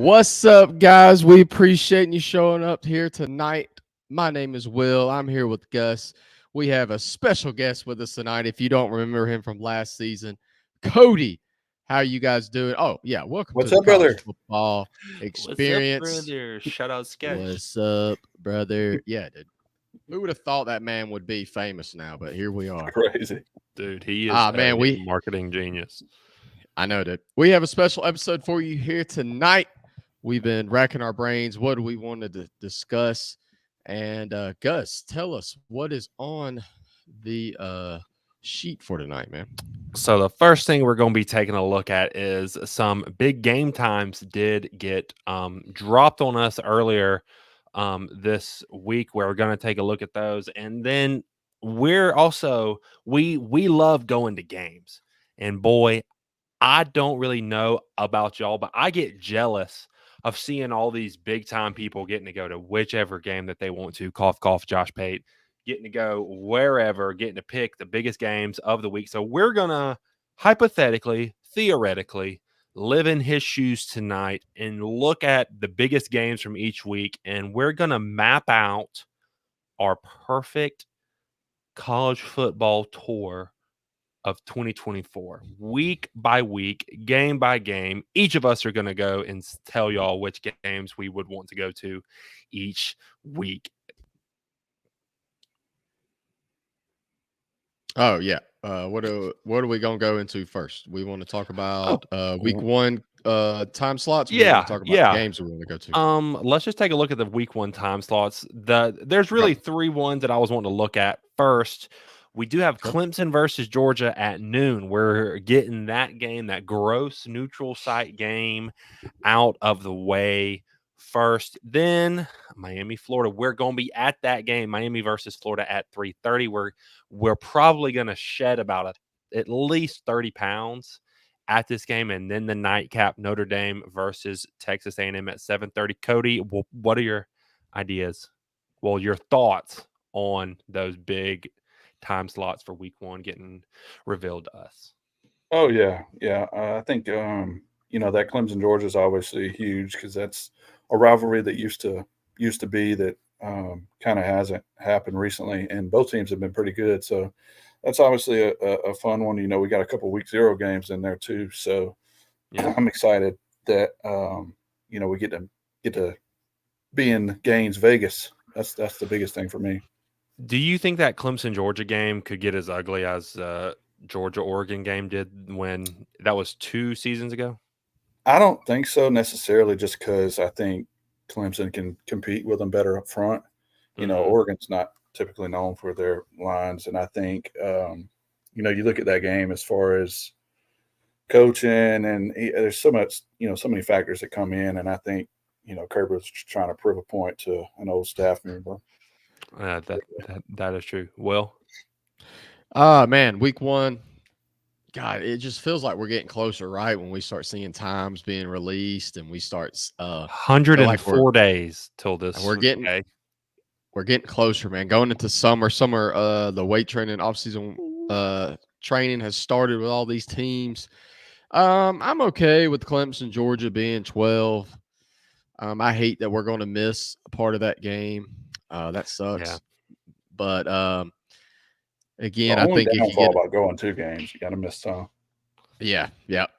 What's up, guys? We appreciate you showing up here tonight. My name is Will. I'm here with Gus. We have a special guest with us tonight. If you don't remember him from last season, Cody. How are you guys doing? Oh, yeah. Welcome to What's the up, college brother? football What's up, experience. brother? Shout out Sketch. What's up, brother? Yeah, dude. Who would have thought that man would be famous now? But here we are. Crazy. Dude, he is Ah, man, a marketing genius. I know that we have a special episode for you here tonight. We've been racking our brains. What do we want to discuss? And Gus, tell us what is on the sheet for tonight, man. So the first thing we're going to be taking a look at is some big game times did get dropped on us earlier this week. We're going to take a look at those, and then we're also we love going to games. And boy, I don't really know about y'all, but I get jealous of seeing all these big time people getting to go to whichever game that they want to. Cough, cough, Josh Pate, getting to go wherever, getting to pick the biggest games of the week. So we're going to hypothetically, theoretically, live in his shoes tonight and look at the biggest games from each week. And we're going to map out our perfect college football tour of 2024, week by week, game by game. Each of us are going to go and tell y'all which games we would want to go to each week. Oh yeah. What are we gonna go into first? We want to talk about week one time slots. We want to talk about the games we want to go to. Let's just take a look at the week one time slots. There's really three ones that I was wanting to look at first. We do have Clemson versus Georgia at noon. We're getting that game, that gross neutral site game, out of the way first. Then Miami, Florida. We're going to be at that game, Miami versus Florida at 3:30. We're probably going to shed about at least 30 pounds at this game, and then the nightcap, Notre Dame versus Texas A&M at 7:30. Cody, what are your ideas? Well, your thoughts on those big time slots for week one getting revealed to us? Oh yeah. I think that Clemson Georgia is obviously huge because that's a rivalry that used to be that kind of hasn't happened recently, and both teams have been pretty good. So that's obviously a fun one. We got a couple week zero games in there too. So Yeah. I'm excited that we get to be in Gaines, Vegas. That's the biggest thing for me. Do you think that Clemson Georgia game could get as ugly as Georgia Oregon game did when that was 2 seasons ago? I don't think so necessarily, just because I think Clemson can compete with them better up front. Oregon's not typically known for their lines, and I think you look at that game as far as coaching, and there's so much, so many factors that come in, and I think Kirby's trying to prove a point to an old staff member. That is true. Will? Man, week one. God, it just feels like we're getting closer, right? When we start seeing times being released, and we start 104 days till this. We're getting closer, man. Going into summer, the weight training offseason training has started with all these teams. I'm okay with Clemson, Georgia being 12. I hate that we're going to miss a part of that game. That sucks. Yeah. But again, the I only think downfall about going 2 games, you got to miss some. Yeah.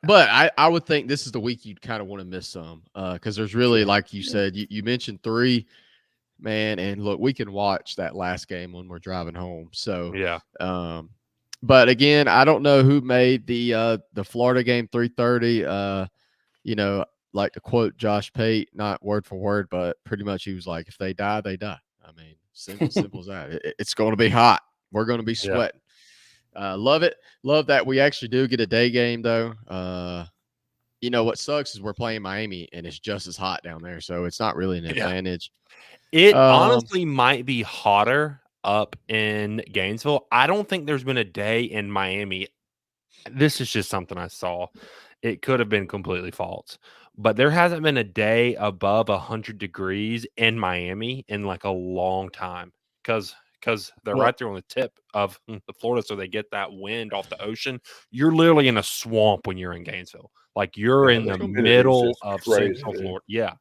But I would think this is the week you'd kind of want to miss some because there's really, like you said, you mentioned 3, man. And look, we can watch that last game when we're driving home. So, yeah. But again, I don't know who made the Florida game 3:30. Like to quote Josh Pate, not word for word, but pretty much he was like, if they die, they die. I mean, simple as that. It's going to be hot. We're going to be sweating. Love it. Love that we actually do get a day game, though. What sucks is we're playing Miami, and it's just as hot down there, so it's not really an advantage. It honestly might be hotter up in Gainesville. I don't think there's been a day in Miami. This is just something I saw. It could have been completely false, but there hasn't been a day above 100 degrees in Miami in like a long time because they're right there on the tip of the Florida, so they get that wind off the ocean. You're literally in a swamp when you're in Gainesville. Like you're in the humidity is middle just of crazy, Central dude. Florida. Yeah.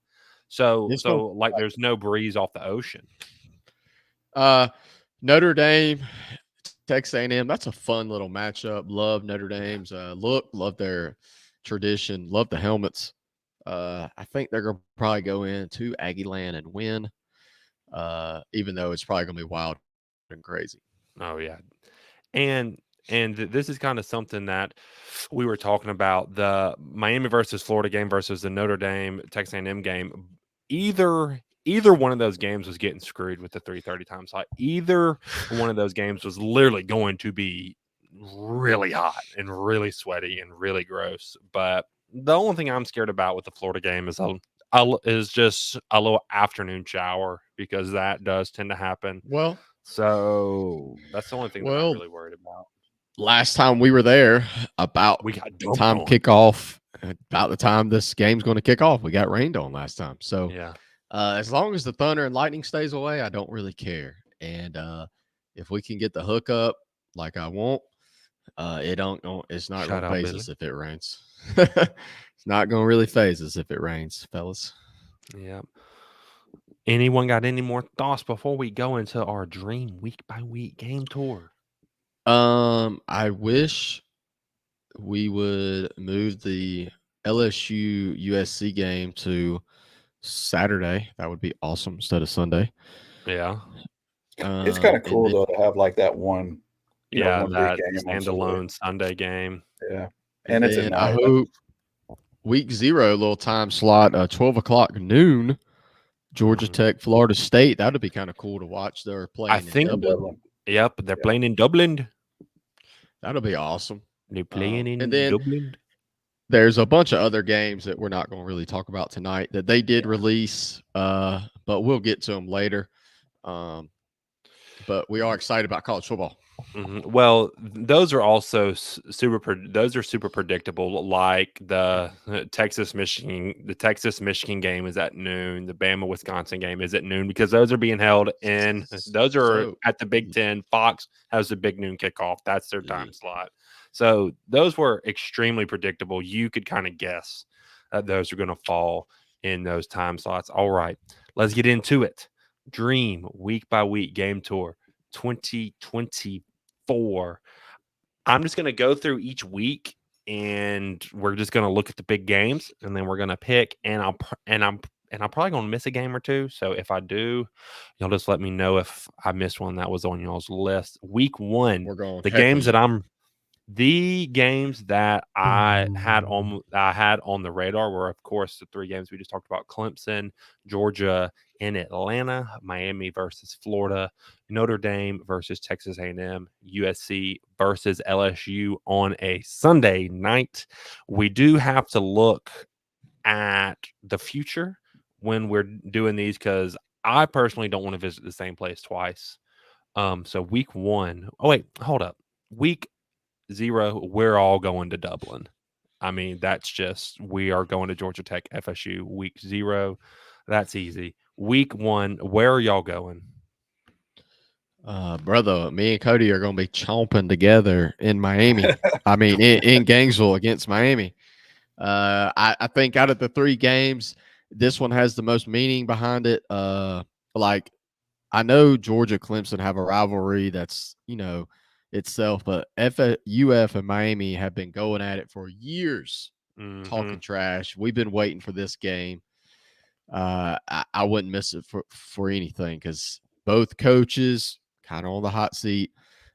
So It's gonna like there's no breeze off the ocean. Notre Dame, Texas A&M. That's a fun little matchup. Love Notre Dame's look. Love their tradition. Love the helmets. I think they're gonna probably go into Aggie Land and win. Even though it's probably gonna be wild and crazy. Oh yeah. And this is kind of something that we were talking about, the Miami versus Florida game versus the Notre Dame Texas A&M game. Either one of those games was getting screwed with the 3:30 time slot. Either one of those games was literally going to be really hot and really sweaty and really gross. But the only thing I'm scared about with the Florida game is just a little afternoon shower, because that does tend to happen. Well, So that's the only thing that I'm well, really worried about. last time we were there, about We got the dumped time on. kickoff, about the time this game's going to kick off, we got rained on last time. So Yeah. as long as the thunder and lightning stays away, I don't really care. And if we can get the hookup like I want, it's not Shout going to out, phase Billy. us if it rains. It's not going to really phase us if it rains, fellas. Yeah. Anyone got any more thoughts before we go into our dream week by week game tour? I wish we would move the LSU USC game to Saturday. That would be awesome instead of Sunday. Yeah. It's kind of And cool then, though to have like that one, Yeah, one big that game on Sunday. standalone Sunday game. Yeah, and and it's at then I night. hope week 0 little time slot, 12 o'clock noon, Georgia Mhm. Tech, Florida State. That would be kind of cool to watch. They're playing in think- Dublin. Yep, they're Yeah. playing in Dublin. That'll be awesome. They're playing in And then Dublin. there's a bunch of other games that we're not going to really talk about tonight that they did release, but we'll get to them later. But we are excited about college football. Mhm. Well, those are also super predictable. Like the Texas Michigan game is at noon. The Bama Wisconsin game is at noon, because those are being held in. Those are So- at the Big Ten. Fox has the big noon kickoff. That's their Yeah. time slot. So those were extremely predictable. You could kind of guess that those are going to fall in those time slots. All right, let's get into it. Dream week by week game tour 2024. I'm just going to go through each week, and we're just going to look at the big games, and then we're going to pick, and I'm probably going to miss a game or two. So if I do, y'all just let me know if I missed one that was on y'all's list. Week 1, We're going the heckle games you. that I had on the radar were, of course, the 3 games we just talked about: Clemson, Georgia, in Atlanta, Miami versus Florida, Notre Dame versus Texas A&M, USC versus LSU on a Sunday night. We do have to look at the future when we're doing these, because I personally don't want to visit the same place twice. So week 1. Oh wait, hold up. Week 0, we're all going to Dublin. I mean, that's just, we are going to Georgia Tech, FSU. Week 0, that's easy. Week 1, where are y'all going? Brother, me and Cody are going to be chomping together in Miami. I mean, in Gainesville against Miami. I think out of the 3 games, this one has the most meaning behind it. Like, I know Georgia, Clemson have a rivalry that's, itself, but UF and Miami have been going at it for years, talking trash. We've been waiting for this game. I wouldn't miss it for anything, because both coaches kind of on the hot seat.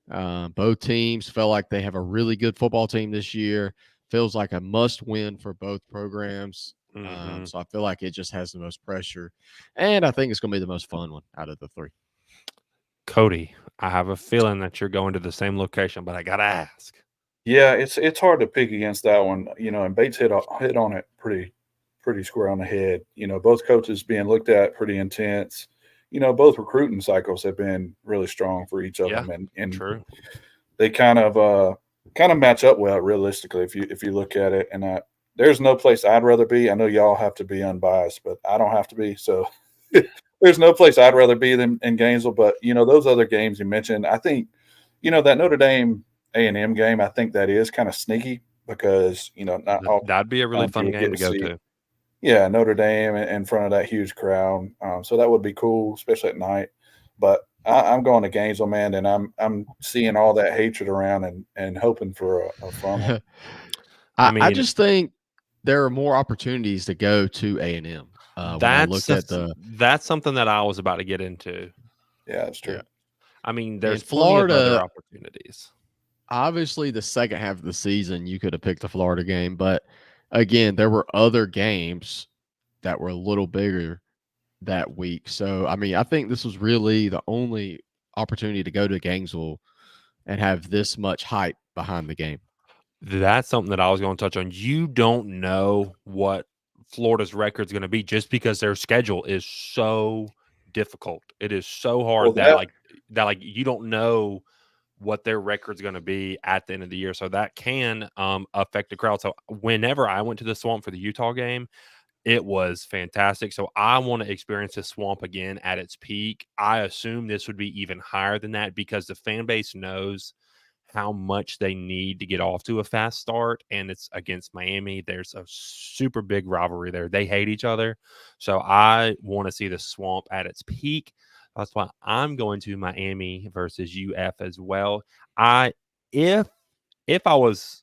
Both teams feel like they have a really good football team this year. Feels like a must win for both programs. So I feel like it just has the most pressure, and I think it's going to be the most fun one out of the 3. Cody, I have a feeling that you're going to the same location, but I gotta ask. Yeah, it's hard to pick against that one, and Bates hit on it pretty square on the head. Both coaches being looked at pretty intense. Both recruiting cycles have been really strong for each of them, and True. they kind of match up well realistically if you look at it. And there's no place I'd rather be. I know y'all have to be unbiased, but I don't have to be. So there's no place I'd rather be than in Gainesville. But those other games you mentioned, I think that Notre Dame A&M game, I think that is kind of sneaky because not all That'd be a really times you fun would game get to to go see. to. Yeah, Notre Dame in front of that huge crowd. So that would be cool, especially at night. But I'm going to Gainesville, man, and I'm seeing all that hatred around and hoping for a fun one. I I mean, just think there are more opportunities to go to A&M. When I look at that's something that I was about to get into. Yeah, that's yeah, true. I mean, in there's plenty of other Florida, opportunities. obviously the second half of the season you could have picked the Florida game, but again, there were other games that were a little bigger that week. So I mean, I think this was really the only opportunity to go to Gainesville and have this much hype behind the game. That's something that I was going to touch on. You don't know what Florida's record is going to be just because their schedule is so difficult. It is so hard Well, that you don't know what their record's going to be at the end of the year. So that can affect the crowd. So whenever I went to the Swamp for the Utah game, it was fantastic. So I want to experience the Swamp again at its peak. I assume this would be even higher than that because the fan base knows how much they need to get off to a fast start, and it's against Miami. There's a super big rivalry there. They hate each other. So I want to see the Swamp at its peak. That's why I'm going to Miami versus UF as well. I if I was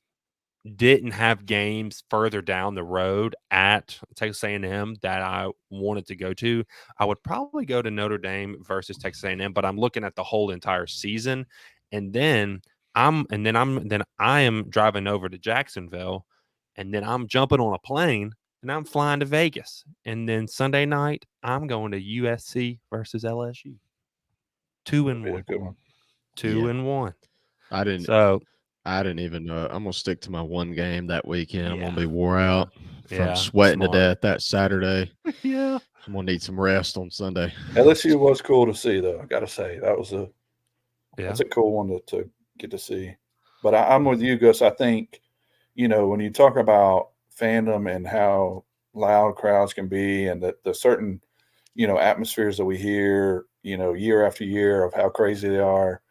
didn't have games further down the road at Texas A&M that I wanted to go to, I would probably go to Notre Dame versus Texas A&M, but I'm looking at the whole entire season. And then I am driving over to Jacksonville, and then I'm jumping on a plane and I'm flying to Vegas. And then Sunday night, I'm going to USC versus LSU. 2 that'd and be a 1. good one. 2 Yeah. and 1. I didn't So I didn't even know. I'm gonna stick to my one game that weekend. I'm yeah. gonna be wore out from Yeah. sweating to Smart. death that Saturday. Yeah. I'm gonna need some rest on Sunday. LSU was cool to see, though. I got to say Yeah. that's a cool one to get to see. But I'm with you, Gus. I think when you talk about fandom and how loud crowds can be, and the certain atmospheres that we hear year after year of how crazy they are,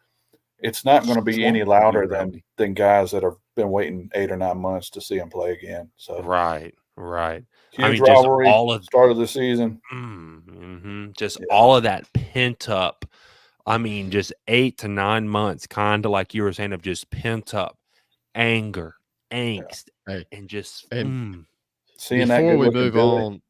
it's not going to be any Swamp can be louder rowdy. than guys that have been waiting 8 or 9 months to see them play again. So Right. I huge mean, just rivalry all of start of the season. just Yeah, all of that pent up. I mean, just 8 to 9 months, kind of like you were saying, of just pent up anger, yeah. angst, Hey, and just and Seeing that before good we looking move Billy.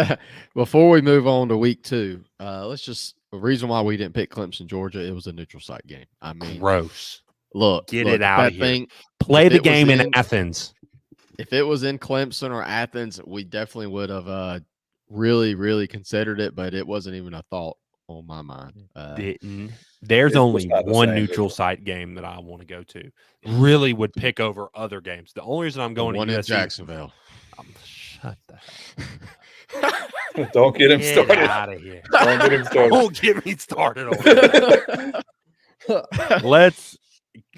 on, before we move on to week 2, let's just the reason why we didn't pick Clemson, Georgia, it was a neutral site game. I mean, gross. Get look, it if out of that here. thing, Play if the it was game in in, Athens. if it was in Clemson or Athens, we definitely would have really, really considered it, but it wasn't even a thought on my mind. Didn't. There's It's only just not the one same, is neutral it? site game that I want to go to. Really would pick over other games. The only reason I'm The going to one in USC. Jacksonville. Shut the hell. Don't get him Get started. out of here. Don't get him started. Don't get me started on that.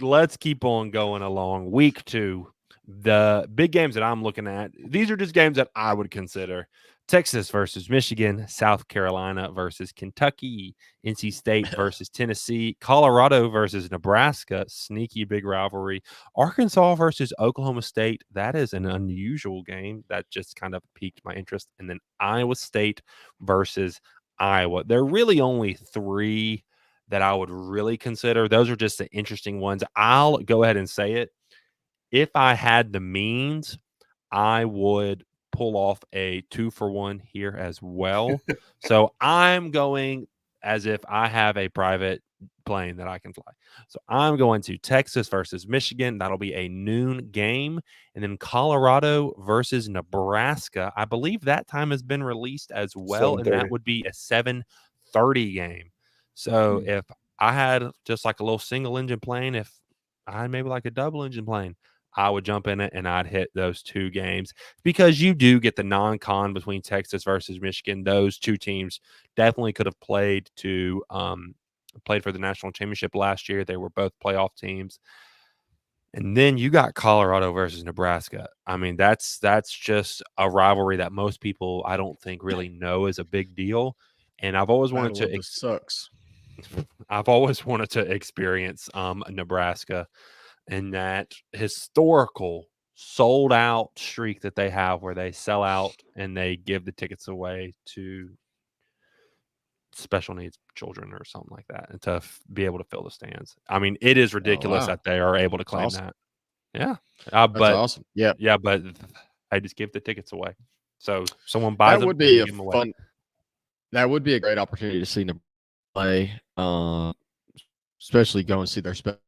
Let's keep on going along. Week 2, the big games that I'm looking at, these are just games that I would consider. Texas versus Michigan, South Carolina versus Kentucky, NC State versus Tennessee, Colorado versus Nebraska, sneaky big rivalry, Arkansas versus Oklahoma State. That is an unusual game that just kind of piqued my interest. And then Iowa State versus Iowa. There are really only 3 that I would really consider. Those are just the interesting ones. I'll go ahead and say it. If I had the means, I would pull off a 2-for-1 here as well. So I'm going as if I have a private plane that I can fly. So I'm going to Texas versus Michigan. That'll be a noon game. And then Colorado versus Nebraska. I believe that time has been released as well. And that 7:30. would be a 7:30 game. So Mhm. if I had just like a little single engine plane, if I had maybe like a double engine plane, I would jump in it and I'd hit those 2 games because you do get the non-con between Texas versus Michigan. Those 2 teams definitely could have played for the national championship last year. They were both playoff teams. And then you got Colorado versus Nebraska. I mean, that's just a rivalry that most people I don't think really know is a big deal. And I've always wanted Battle of to the sucks. experience Nebraska and that historical sold out streak that they have where they sell out and they give the tickets away to special needs children or something like that, and to be able to fill the stands. I mean, it is ridiculous wow. that they are able to That's claim awesome. that. Yeah. That's But awesome. Yeah. but I just give the tickets away. So someone buys That them would and be you a give them away. fun. That would be a great opportunity to see them play, especially go and see their special.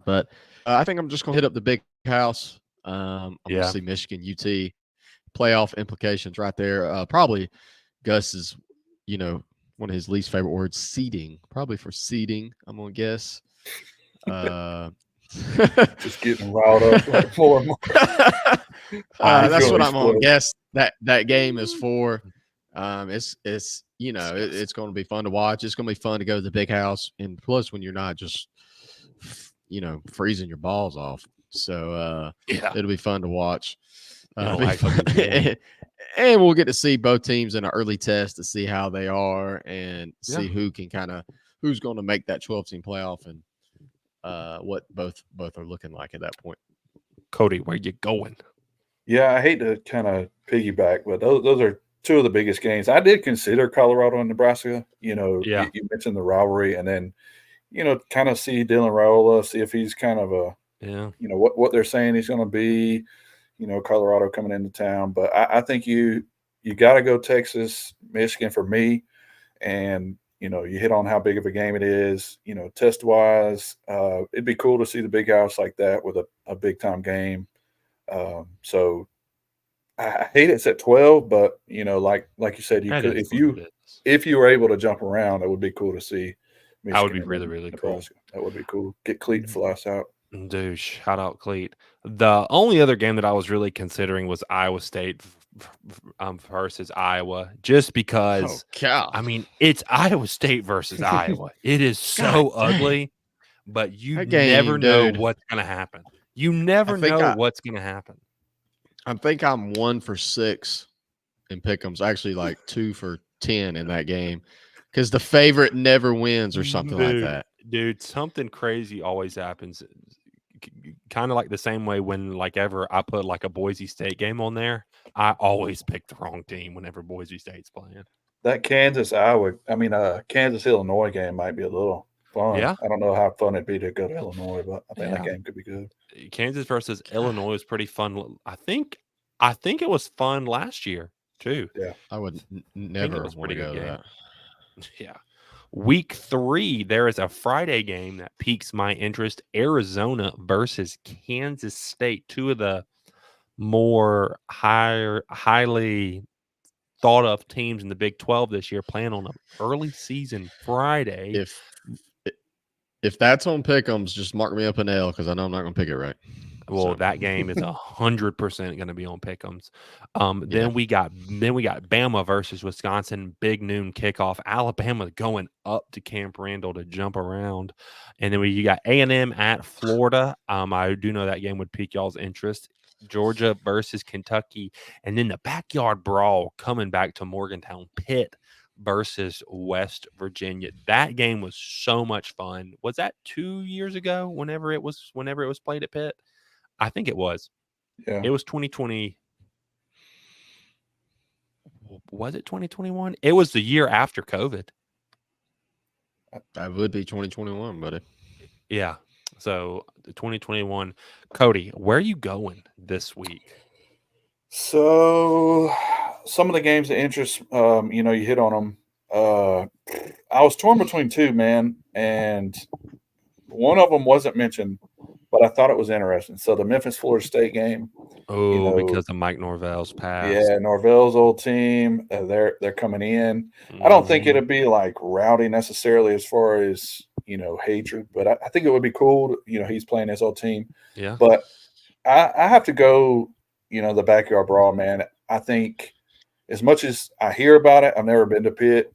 But I think I'm just going to hit up the big house. I'm going to see Michigan UT playoff implications right there. Probably Gus's, one of his least favorite words, seeding. Probably for seeding, I'm going to guess. Just getting riled up like more and more. That's what I'm going to guess that game is for. It's it's going to be fun to watch. It's going to be fun to go to the big house, and plus when you're not just freezing your balls off. So it'll be fun to watch. And we'll get to see both teams in an early test to see how they are and see who's going to make that 12-team playoff and what both are looking like at that point. Cody, where you going? Yeah, I hate to kind of piggyback, but those are two of the biggest games. I did consider Colorado and Nebraska. You mentioned the rivalry, and then kind of see Dylan Raiola, see if he's kind of what they're saying he's going to be. Colorado coming into town, but I think you got to go Texas, Michigan for me, and you hit on how big of a game it is. Test wise, it'd be cool to see the big house like that with a big time game. So I hate it's at 12, but like you said, you could if you were able to jump around, it would be cool to see. Michigan that would be really, really Nebraska. cool. That would be cool. Get Cleat to fly us out. Dude, shout out Cleat. The only other game that I was really considering was Iowa State versus Iowa, just because. I mean, it's Iowa State versus Iowa. It is so ugly, but you never know what's going to happen. You never know what's going to happen. I think I'm 1 for 6 in pick'ems. Actually, like 2 for 10 in that game, because the favorite never wins or something like that. Dude, something crazy always happens. Kind of like the same way when ever I put a Boise State game on there, I always pick the wrong team whenever Boise State's playing. That Kansas Illinois game might be a little fun. Yeah. I don't know how fun it'd be to go to Illinois, but I think that game could be good. Kansas versus Illinois is pretty fun. I think it was fun last year too. Yeah. I would never want to go to that. Yeah. Week 3, there is a Friday game that piques my interest. Arizona versus Kansas State. Two of the more highly thought of teams in the Big 12 this year, playing on an early season Friday. If that's on pick'ems, just mark me up an L because I know I'm not going to pick it right. Well, that game is 100% going to be on pick'ems. Then we got Bama versus Wisconsin, big noon kickoff. Alabama going up to Camp Randall to jump around, and then you got A&M at Florida. I do know that game would pique y'all's interest. Georgia versus Kentucky, and then the backyard brawl coming back to Morgantown. Pitt versus West Virginia. That game was so much fun. Was that 2 years ago? Whenever it was played at Pitt. I think it was. Yeah. It was 2020. Was it 2021? It was the year after COVID. That would be 2021, buddy. Yeah. So 2021. Cody, where are you going this week? So some of the games of interest, you hit on them. I was torn between two, man, and one of them wasn't mentioned, but I thought it was interesting. So the Memphis Florida State game. Because of Mike Norvell's pass. Yeah, Norvell's old team. They're coming in. I don't think it'd be rowdy necessarily as far as hatred, but I think it would be cool. He's playing his old team. Yeah. But I have to go. The backyard brawl, man. I think as much as I hear about it, I've never been to Pitt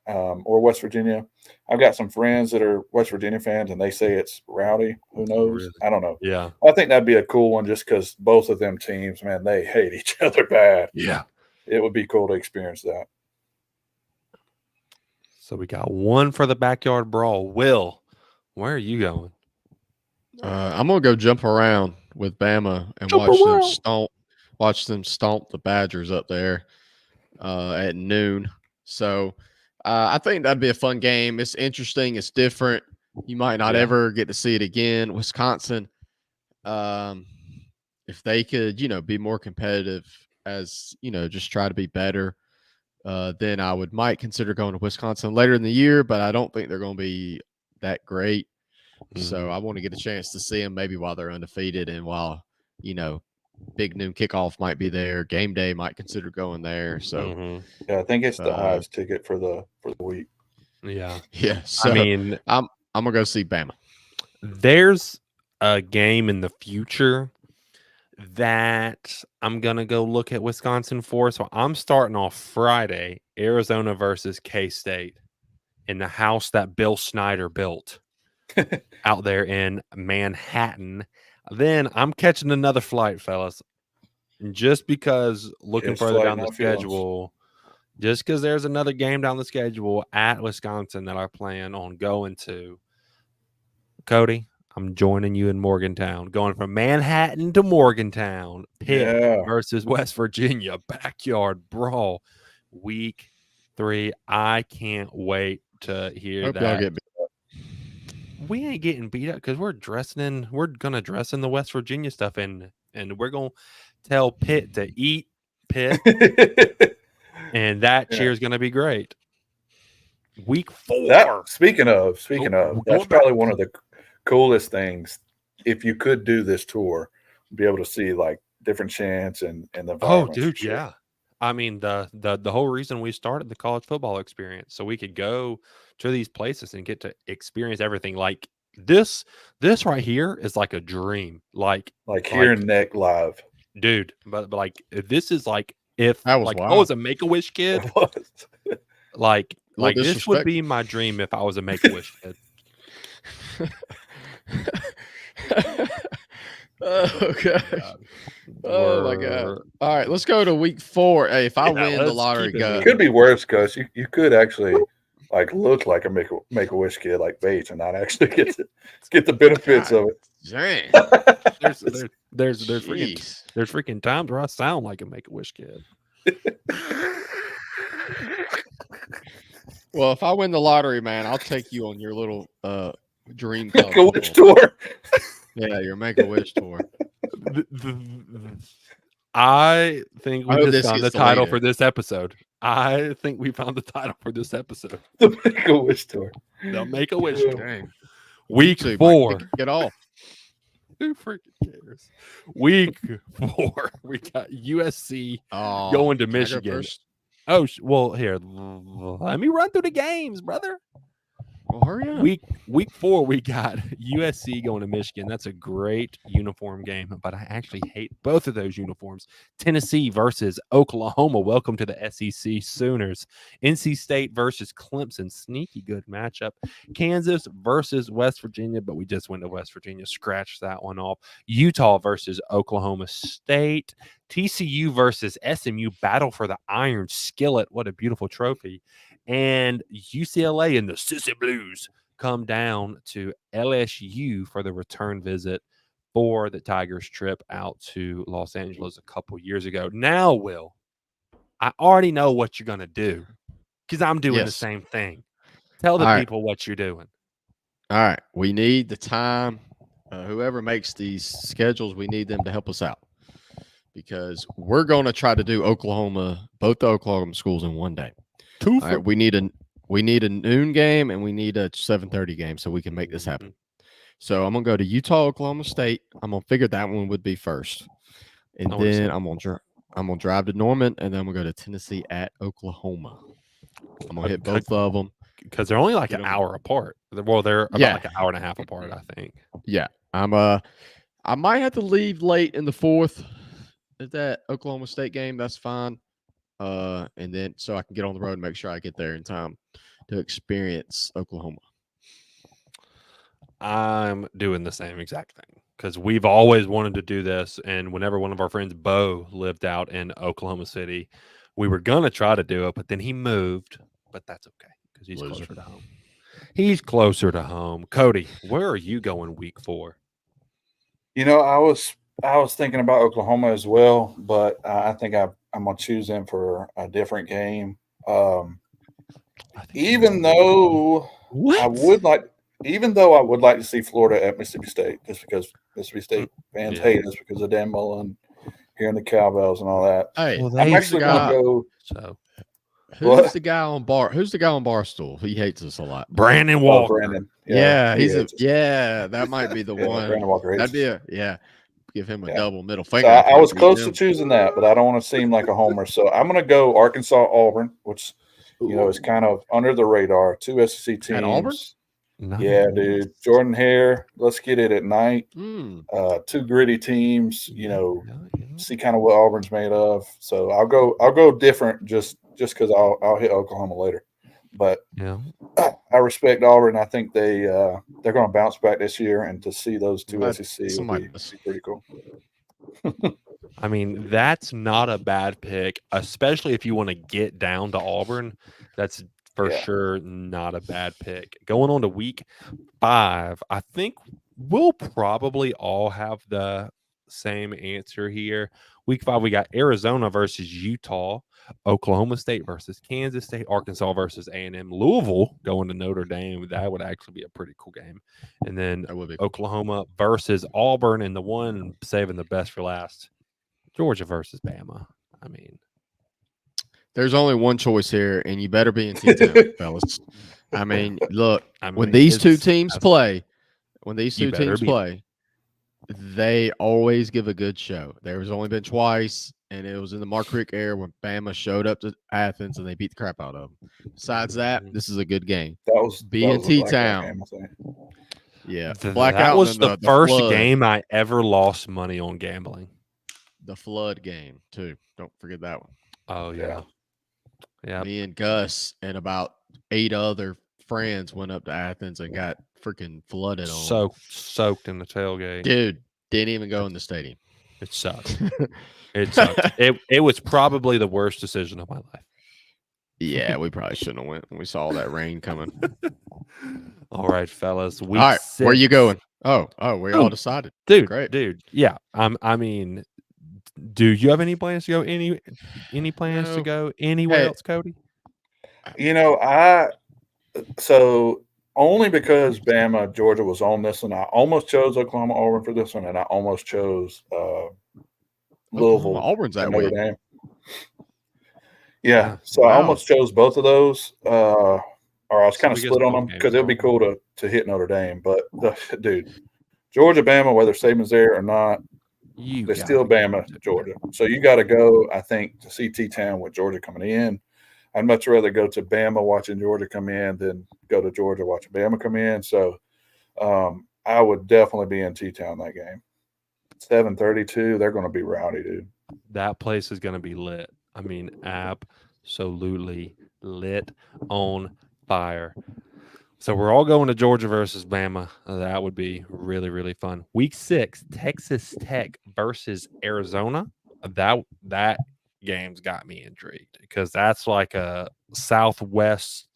or West Virginia. I've got some friends that are West Virginia fans, and they say it's rowdy. Who knows? Really? I don't know. Yeah. I think that'd be a cool one just because both of them teams, man, they hate each other bad. Yeah. It would be cool to experience that. So we got one for the backyard brawl. Will, where are you going? I'm gonna go jump around with Bama and Jump around. watch them stomp the Badgers up there at noon. So I think that'd be a fun game. It's interesting. It's different. You might not Yeah. ever get to see it again. Wisconsin, um, if they could, be more competitive, as just try to be better, then I might consider going to Wisconsin later in the year. But I don't think they're going to be that great. So I want to get a chance to see them maybe while they're undefeated and while big noon kickoff might be there. Game day might consider going there. So Yeah, I think it's the uh, highest ticket for the week. Yeah. yeah. I So mean, I'm gonna go see Bama. there's a game in the future that I'm gonna go look at Wisconsin for. So I'm starting off Friday, Arizona versus K-State in the house that Bill Snyder built out there in Manhattan. Then I'm catching another flight, fellas. Just because looking Yes, further flight, down the no feelings. schedule, just because there's another game down the schedule at Wisconsin that I plan on going to. Cody, I'm joining you in Morgantown, going from Manhattan to Morgantown. Pitt Yeah. versus West Virginia, backyard brawl, week 3. I can't wait to hear Hope y'all that. get We ain't getting beat up because we're gonna dress in the West Virginia stuff, and we're gonna tell Pitt to eat Pitt, and that cheer is gonna be great. Week 4. Speaking of, we're that's going probably back. one of the coolest things. If you could do this tour, be able to see like different chants and the Oh, environments. for dude, sure. yeah. I mean, the whole reason we started the college football experience, so we could go to these places and get to experience everything. Like this right here is like a dream. Like hearing Neck live. dude, but like this is like if That was like I wild. was a Make-A-Wish kid, like Little this would disrespectful. be my dream if I was a Make-A-Wish kid. Oh gosh. Oh my god. All right, let's go to week 4. Hey, if I win the let's lottery, keep it go. It could be worse because you could actually like look like a make a wish kid like Bates and not actually get the benefits God of it. dang. There's Jeez. freaking times where I sound like a Make-A-Wish kid. Well, if I win the lottery, man, I'll take you on your little dream Make a college wish football. tour. Yeah, your Make-A-Wish tour. I think I we hope just this found the gets title deleted. for this episode. I think we found the title for this episode. The Make a Wish tour. The Make-A-Wish Yeah. tour. Dang. Week YouTube might 4. kick it off. Who freaking cares? Week 4. We got USC Oh, going to can I go Michigan. first? Oh, well, here. Let me run through the games, brother. Well, hurry up. Week 4, we got USC going to Michigan. That's a great uniform game, but I actually hate both of those uniforms. Tennessee versus Oklahoma. Welcome to the SEC Sooners. NC State versus Clemson. Sneaky good matchup. Kansas versus West Virginia, but we just went to West Virginia. Scratch that one off. Utah versus Oklahoma State. TCU versus SMU. Battle for the Iron Skillet. What a beautiful trophy. And UCLA and the Sissy Blues come down to LSU for the return visit for the Tigers trip out to Los Angeles a couple years ago. Now, Will, I already know what you're going to do because I'm doing the Yes. same thing. Tell the All right. people what you're doing. All right. We need the time. Whoever makes these schedules, we need them to help us out because we're going to try to do both the Oklahoma schools in one day. All right, we need a noon game and we need a 7:30 game so we can make this happen. So I'm gonna go to Utah, Oklahoma State. I'm gonna figure that one would be first, and then I'm gonna drive to Norman, and then I'm gonna go to Tennessee at Oklahoma. I'm gonna hit both of them because they're only like an hour apart. Well, they're about like an hour and a half apart, I think. Yeah, I might have to leave late in the 4th at that Oklahoma State game. That's fine. And then so I can get on the road and make sure I get there in time to experience Oklahoma. I'm doing the same exact thing because we've always wanted to do this. And whenever one of our friends, Bo, lived out in Oklahoma City, we were going to try to do it, but then he moved. But that's okay because he's closer to home. He's closer to home. Cody, where are you going week 4? I was thinking about Oklahoma as well, but I think I'm gonna choose them for a different game. I think Even though I what? would like, even though I would like to see Florida at Mississippi State, just because Mississippi State fans Yeah. hate us because of Dan Mullen, hearing the cowbells and all that. Hey, Well, I'm they actually gonna suck. go. So who's What? the guy on bar? Who's the guy on Barstool? He hates us a lot. Brandon Oh, Walker. Brandon. Yeah, he he's hates us. that might be the Yeah, one. Brandon Walker hates That'd be us. give him a Yeah. double middle So finger if he I can was beat close to them. choosing that, but I don't want to seem like a homer. So I'm going to go Arkansas Auburn, which is kind of under the radar. Two SEC At Auburn? teams. Nice. Yeah, dude. Jordan Hare. Let's get it at night. Mm. Two gritty teams. Yeah. See kind of what Auburn's made of. So I'll go different just because I'll hit Oklahoma later. But Yeah. I respect Auburn. I think they're going to bounce back this year, and to see those two Glad SEC will somebody be does. pretty cool. I mean, that's not a bad pick, especially if you want to get down to Auburn. That's for Yeah. sure not a bad pick. Going on to week 5, I think we'll probably all have the same answer here. Week 5, we got Arizona versus Utah, Oklahoma State versus Kansas State, Arkansas versus A&M, Louisville going to Notre Dame. That would actually be a pretty cool game. And then That would be cool. Oklahoma versus Auburn, and the one saving the best for last, Georgia versus Bama. I mean, There's only one choice here, and you better be in T-Town, fellas. I mean, look, when these two teams play, you better be there. they always give a good show. There's only been twice, and it was in the Mark Creek era when Bama showed up to Athens and they beat the crap out of them. Besides that, this is a good game. That was Be in a blackout T-Town. game, I think. Yeah, That blackout. was and then the first flood. game I ever lost money on gambling. The flood game too. Don't forget that one. Oh yeah. Yeah. Me and Gus and about 8 other friends went up to Athens and got freaking flooded on. Soaked in the tailgate. Dude, didn't even go in the stadium. It sucked. It sucked. It was probably the worst decision of my life. Yeah, we probably shouldn't have went when we saw that rain coming. All right, fellas. All right, 6. where you going? Oh, we all decided. Dude, Great. dude. Yeah. I mean, do you have any plans to go any plans to go anywhere else, Cody? So only because Bama, Georgia was on this one, I almost chose Oklahoma Auburn for this one, and I almost chose Louisville Auburn's that Notre way. Dame. Yeah, so I almost chose both of those, or I was kind of split on them because it would be cool to hit Notre Dame. But dude, Georgia, Bama, whether Saban's there or not, they're still Bama, Georgia. So you got to go, I think, to see T-Town with Georgia coming in. I'd much rather go to Bama watching Georgia come in than go to Georgia watching Bama come in. So I would definitely be in T-Town that game. 7:32, they're going to be rowdy, dude. That place is going to be lit. I mean, absolutely lit on fire. So we're all going to Georgia versus Bama. That would be really, really fun. Week 6, Texas Tech versus Arizona. That game's got me intrigued because that's like a southwest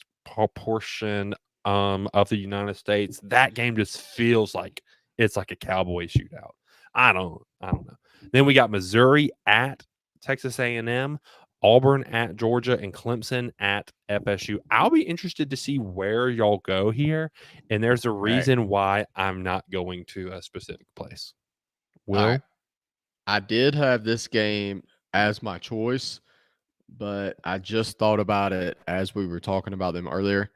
portion of the United States. That game just feels like it's like a cowboy shootout. I don't know. Then we got Missouri at Texas A&M, Auburn at Georgia, and Clemson at FSU. I'll be interested to see where y'all go here, and there's a reason why I'm not going to a specific place. Will? I did have this game as my choice, but I just thought about it as we were talking about them earlier.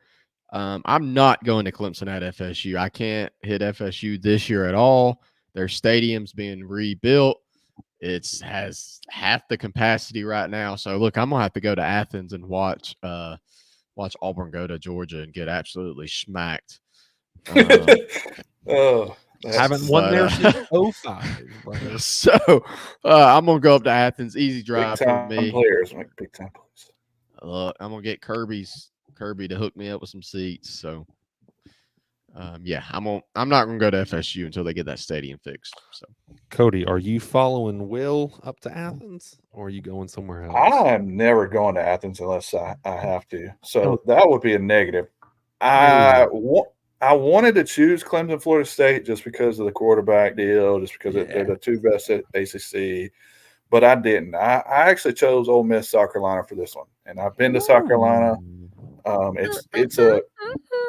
I'm not going to Clemson at FSU. I can't hit FSU this year at all. Their stadium's being rebuilt. It has half the capacity right now. So look, I'm gonna have to go to Athens and watch Auburn go to Georgia and get absolutely smacked. Haven't won there since 05. So I'm gonna go up to Athens. Easy drive for me. Players make big time plays. Look, I'm gonna get Kirby to hook me up with some seats. So yeah, I'm not gonna go to FSU until they get that stadium fixed. So Cody, are you following Will up to Athens, or are you going somewhere else? I'm never going to Athens unless I have to. So that would be a negative. I I wanted to choose Clemson, Florida State just because of the quarterback deal, just because they're the two best at ACC. But I didn't. I actually chose Ole Miss, South Carolina for this one, and I've been to South Carolina. It's a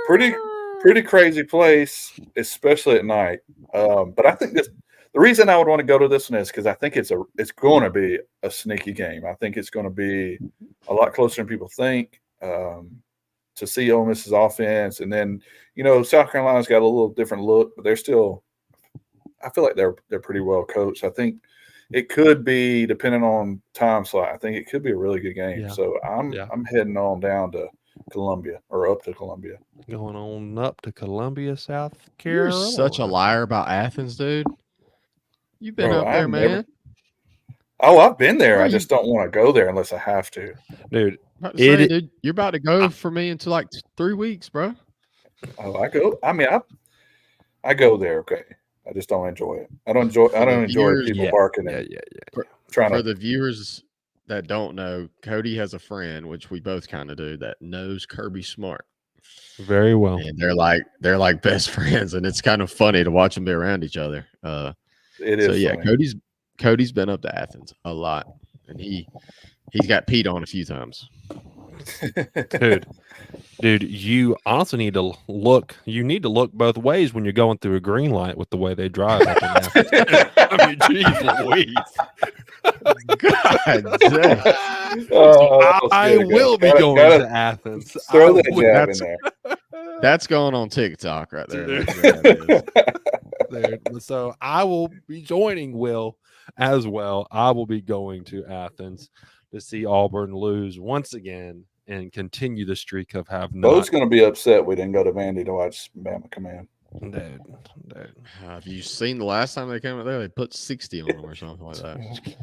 pretty crazy place, especially at night. But I think the reason I would want to go to this one is because I think it's going to be a sneaky game. I think it's going to be a lot closer than people think. To see Ole Miss's offense, and then South Carolina's got a little different look, but they're still. I feel like they're pretty well coached. I think it could be, depending on time slot, I think it could be a really good game. Yeah. So I'm heading on down to Columbia, or up to Columbia. Going on up to Columbia, South Carolina. You're such a liar about Athens, dude. You've been Bro, up there, man. I've been there. I just don't want to go there unless I have to. Dude, dude, you're about to go for me into like 3 weeks, bro. Oh, I go. I mean, I go there. Okay, I just don't enjoy it. I don't enjoy people barking and trying for the viewers that don't know, Cody has a friend, which we both kind of do, that knows Kirby Smart very well, and they're like best friends, and it's kind of funny to watch them be around each other. It is. So yeah, funny. Cody's been up to Athens a lot, and he's got peed on a few times. Dude, you honestly need to look. You need to look both ways when you're going through a green light with the way they drive. I mean, geez Louise. God damn. I will be going to Athens. Throw that jab in there. That's going on TikTok right there. So I will be joining Will as well. I will be going to Athens to see Auburn lose once again and continue the streak of have not. Bo's going to be upset we didn't go to Vandy to watch Bama come in. Dude. Have you seen the last time they came out there? They put 60 on them or something like that.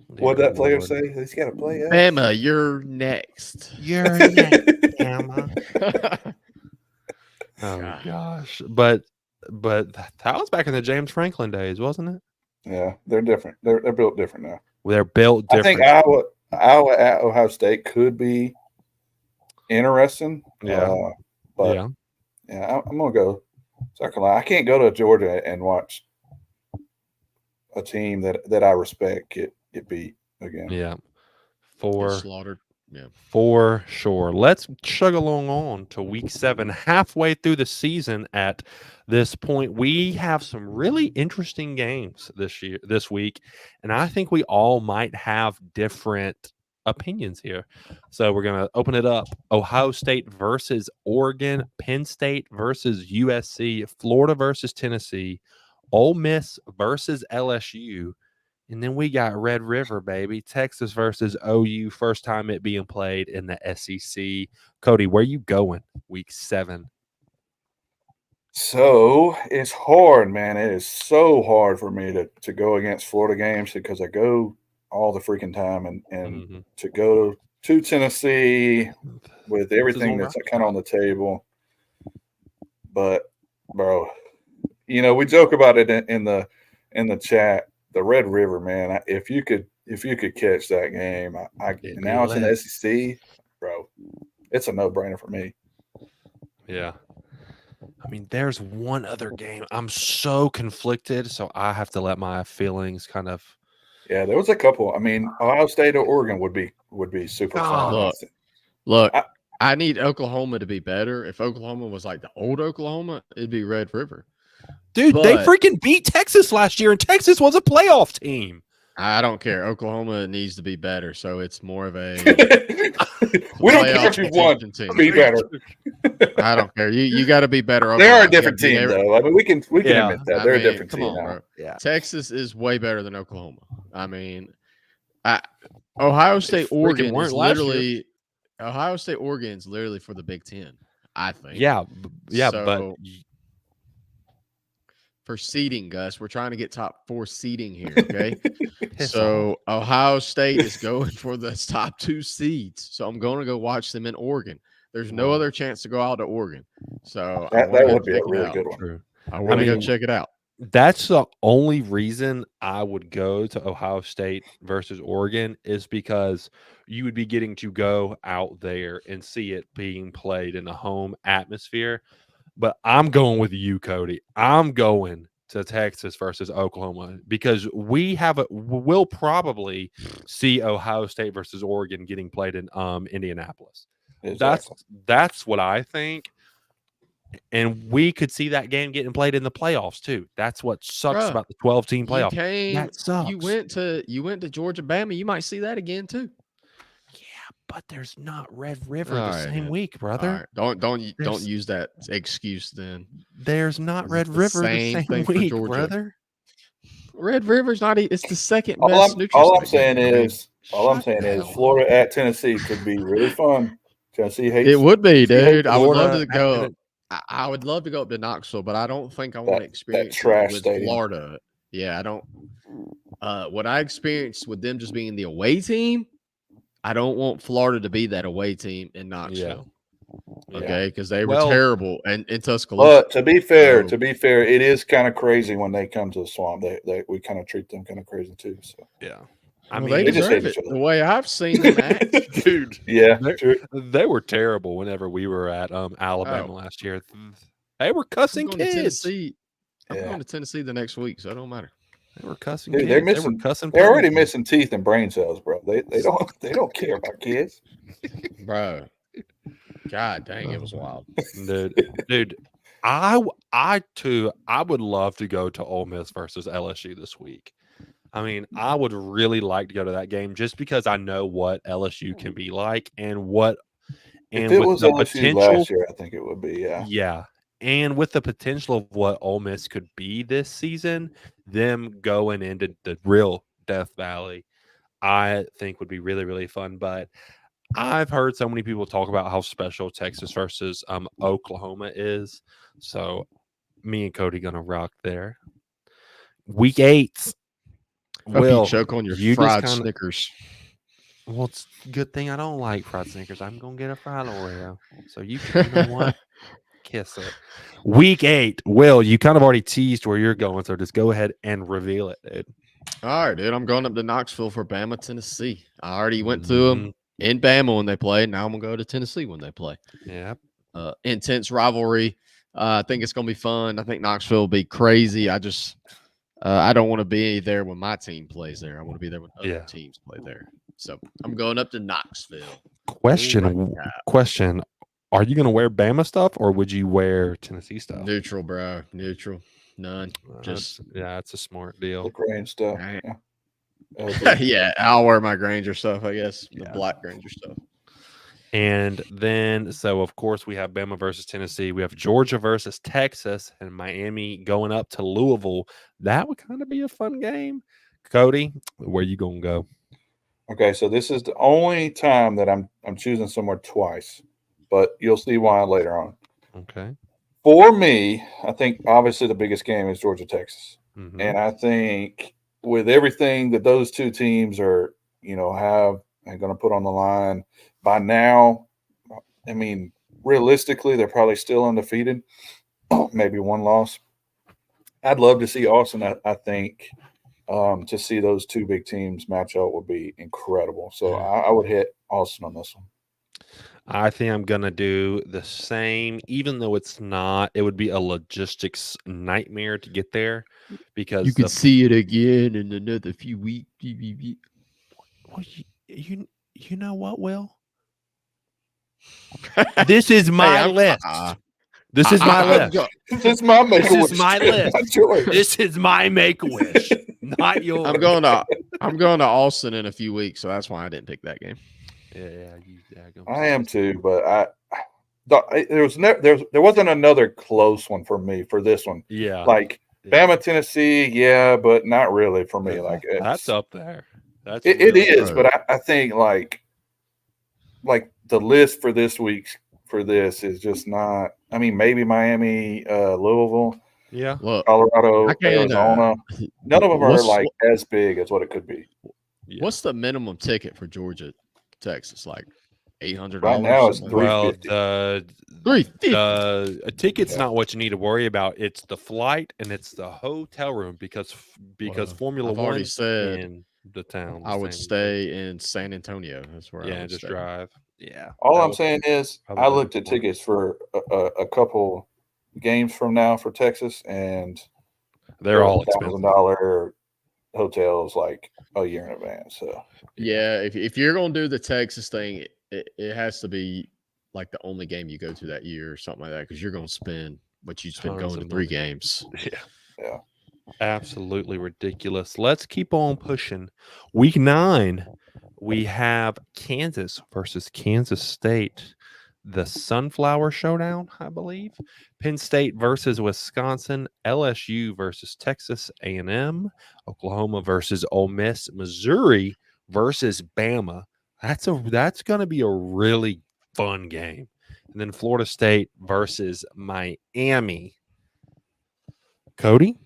What did that player say? He's got to play. Bama, you're next. You're next, Bama. Oh gosh, but that was back in the James Franklin days, wasn't it? Yeah, they're different. They're built different now. They're built different. I think Iowa at Ohio State could be interesting. Yeah, but I'm gonna go South Carolina. I can't go to Georgia and watch a team that I respect get beat again. Yeah, slaughtered. Yeah, for sure. Let's chug along on to week 7, halfway through the season. At this point, we have some really interesting games this week, and I think we all might have different opinions here. So we're going to open it up. Ohio State versus Oregon, Penn State versus USC, Florida versus Tennessee, Ole Miss versus LSU. And then we got Red River, baby. Texas versus OU. First time it being played in the SEC. Cody, where you going week 7? So it's hard, man. It is so hard for me to go against Florida games because I go all the freaking time. And to go to Tennessee with everything that's kind of on the table. But, bro, we joke about it in the chat. The Red River, man. If you could catch that game, now it's in the SEC, bro. It's a no-brainer for me. Yeah. I mean, there's one other game. I'm so conflicted, so I have to let my feelings kind of. Yeah, there was a couple. I mean, Ohio State or Oregon would be super fun. Look, I need Oklahoma to be better. If Oklahoma was like the old Oklahoma, it'd be Red River. Dude, they freaking beat Texas last year, and Texas was a playoff team. I don't care. Oklahoma needs to be better, so it's more of a we don't care if you won. Be better. I don't care. You got to be better. They are a different team, though. I mean, we can admit that they're a different team now. Bro. Yeah. Texas is way better than Oklahoma. I mean, Ohio State, Oregon is literally Ohio State, Oregon is literally for the Big Ten. I think. Yeah, but. For seeding, Gus, we're trying to get top 4 seeding here, okay? So Ohio State is going for the top 2 seeds. So I'm going to go watch them in Oregon. There's no other chance to go out to Oregon. So that would be a really good one. I want to go check it out. That's the only reason I would go to Ohio State versus Oregon is because you would be getting to go out there and see it being played in a home atmosphere. But I'm going with you, Cody. I'm going to Texas versus Oklahoma because we'll probably see Ohio State versus Oregon getting played in Indianapolis. Exactly. That's what I think. And we could see that game getting played in the playoffs too. That's what sucks Bruh, about the 12-team you playoff. came, That sucks. you went to Georgia, Bama. You might see that again too. Yeah, but there's not Red River All the right, same man. week, All brother. right, don't There's use that excuse then. there's not 'Cause Red it's the River the same same thing for week, Georgia. brother. Red River's not. It's the second All best I'm all I'm NutriState saying game. I mean, is Shut the hell Florida up. at Tennessee could be really fun. Tennessee it hates would be, Tennessee hates dude. I would love Florida to at go. Tennessee. I would love to go up to Knoxville, but I don't think I want to that experience it trash with stadium. Florida. Yeah, I don't. What I experienced with them just being the away team, I don't want Florida to be that away team in Knoxville. Yeah. Okay, because they were Well- terrible and in Tuscaloosa. But to be fair, So- it is kind of crazy when they come to the Swamp. We kind of treat them kind of crazy too. So Yeah. Well, they they just deserve hate it. each other. The way I've seen them act, Dude, yeah, true. they were terrible whenever we were at Alabama last year. They were I'm cussing going to kids. Tennessee. I'm Yeah. going to Tennessee the next week, so it don't matter. They were cussing Dude, kids. they're They were missing. cussing. They're already pregnant missing teeth and brain cells, bro. They don't care about kids. Bro. God dang, it was wild. kids. Dude. I would love to go to Ole Miss versus LSU this week. I mean, I would really like to go to that game just because I know what LSU can be like and what If and it with was the LSU potential. last year, I think it would be. Yeah. Yeah. And with the potential of what Ole Miss could be this season, them going into the real Death Valley, I think would be really, really fun. But I've heard so many people talk about how special Texas versus Oklahoma is. So me and Cody gonna rock there. Week 8. Hope you Will choke on your you just fried kinda- Snickers. Well, it's a good thing I don't like fried Snickers. I'm gonna get a fried Oreo. So you know what? Kiss it. Week 8. Will, you kind of already teased where you're going, so just go ahead and reveal it, dude. All right, dude. I'm going up to Knoxville for Bama, Tennessee. I already went to Mhm. them in Bama when they played. Now I'm gonna go to Tennessee when they play. Yep. Intense rivalry. I think it's gonna be fun. I think Knoxville will be crazy. I don't want to be there when my team plays there. I want to be there when other Yeah. teams play there. So I'm going up to Knoxville. Question. Are you going to wear Bama stuff or would you wear Tennessee stuff? Neutral, bro. Neutral. None. Just it's a smart deal. The grain stuff. Right. Yeah. yeah, I'll wear my Granger stuff, I guess. The Yeah. black Granger stuff. And then, so of course, we have Bama versus Tennessee. We have Georgia versus Texas and Miami going up to Louisville. That would kind of be a fun game. Cody, where you going to go? Okay, so this is the only time that I'm choosing somewhere twice, but you'll see why later on. Okay. For me, I think obviously the biggest game is Georgia Texas, Mhm. and I think with everything that those two teams are, have and going to put on the line by now, I mean, realistically, they're probably still undefeated, maybe one loss. I'd love to see Austin. I think to see those two big teams match up would be incredible. So I would hit Austin on this one. I think I'm going to do the same, even though it's not, it would be a logistics nightmare to get there because You can see it again in another few weeks. Well, you know what, Will? This is my list. This is my list. This is my make This is my list. Yours. This is my make a wish, not yours. I'm going to Austin in a few weeks, so that's why I didn't pick that game. Yeah. I am too, but there wasn't another close one for me for this one. Yeah, like Bama, Tennessee, yeah, but not really for me. Like that's up there. It is, right. but I think like the list for this week's for this is just not. I mean, maybe Miami, Louisville, Yeah, Look, Colorado, can't, Arizona. None of them are like as big as what it could be. yeah. What's the minimum ticket for Georgia, Texas? Like $800. Right now it's Well, $350. a ticket's not what you need to worry about. It's the flight and it's the hotel room because Formula I've One already said in the town. I would stay in San Antonio. That's where I would just stay. drive. Yeah. All I'm saying is, probably I better looked at for me. tickets for a couple games from now for Texas, and They're all expensive. $1,000 hotels like a year in advance. So Yeah, if you're gonna do the Texas thing, it has to be like the only game you go to that year or something like that, because you're gonna spend what you spend Tons going to of 3 money. games. yeah. Absolutely ridiculous. Let's keep on pushing. Week 9, we have Kansas versus Kansas State. The Sunflower Showdown, I believe. Penn State versus Wisconsin. LSU versus Texas A&M. Oklahoma versus Ole Miss. Missouri versus Bama. That's going to be a really fun game. And then Florida State versus Miami. Cody,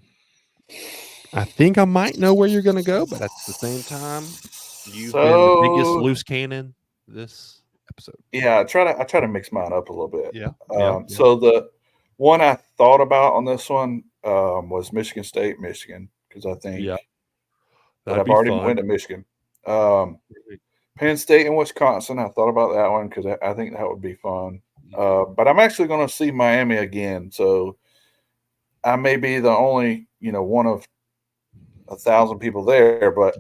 I think I might know where you're going to go, but at the same time, you've been the biggest So loose cannon this episode. yeah, I try to mix mine up a little bit. Yeah. So the one I thought about on this one was Michigan State, Michigan, because I think, Yeah. but That'd I've be already fun. went to Michigan. Penn State and Wisconsin, I thought about that one because I think that would be fun. But I'm actually going to see Miami again, so I may be the only one of 1,000 people there. But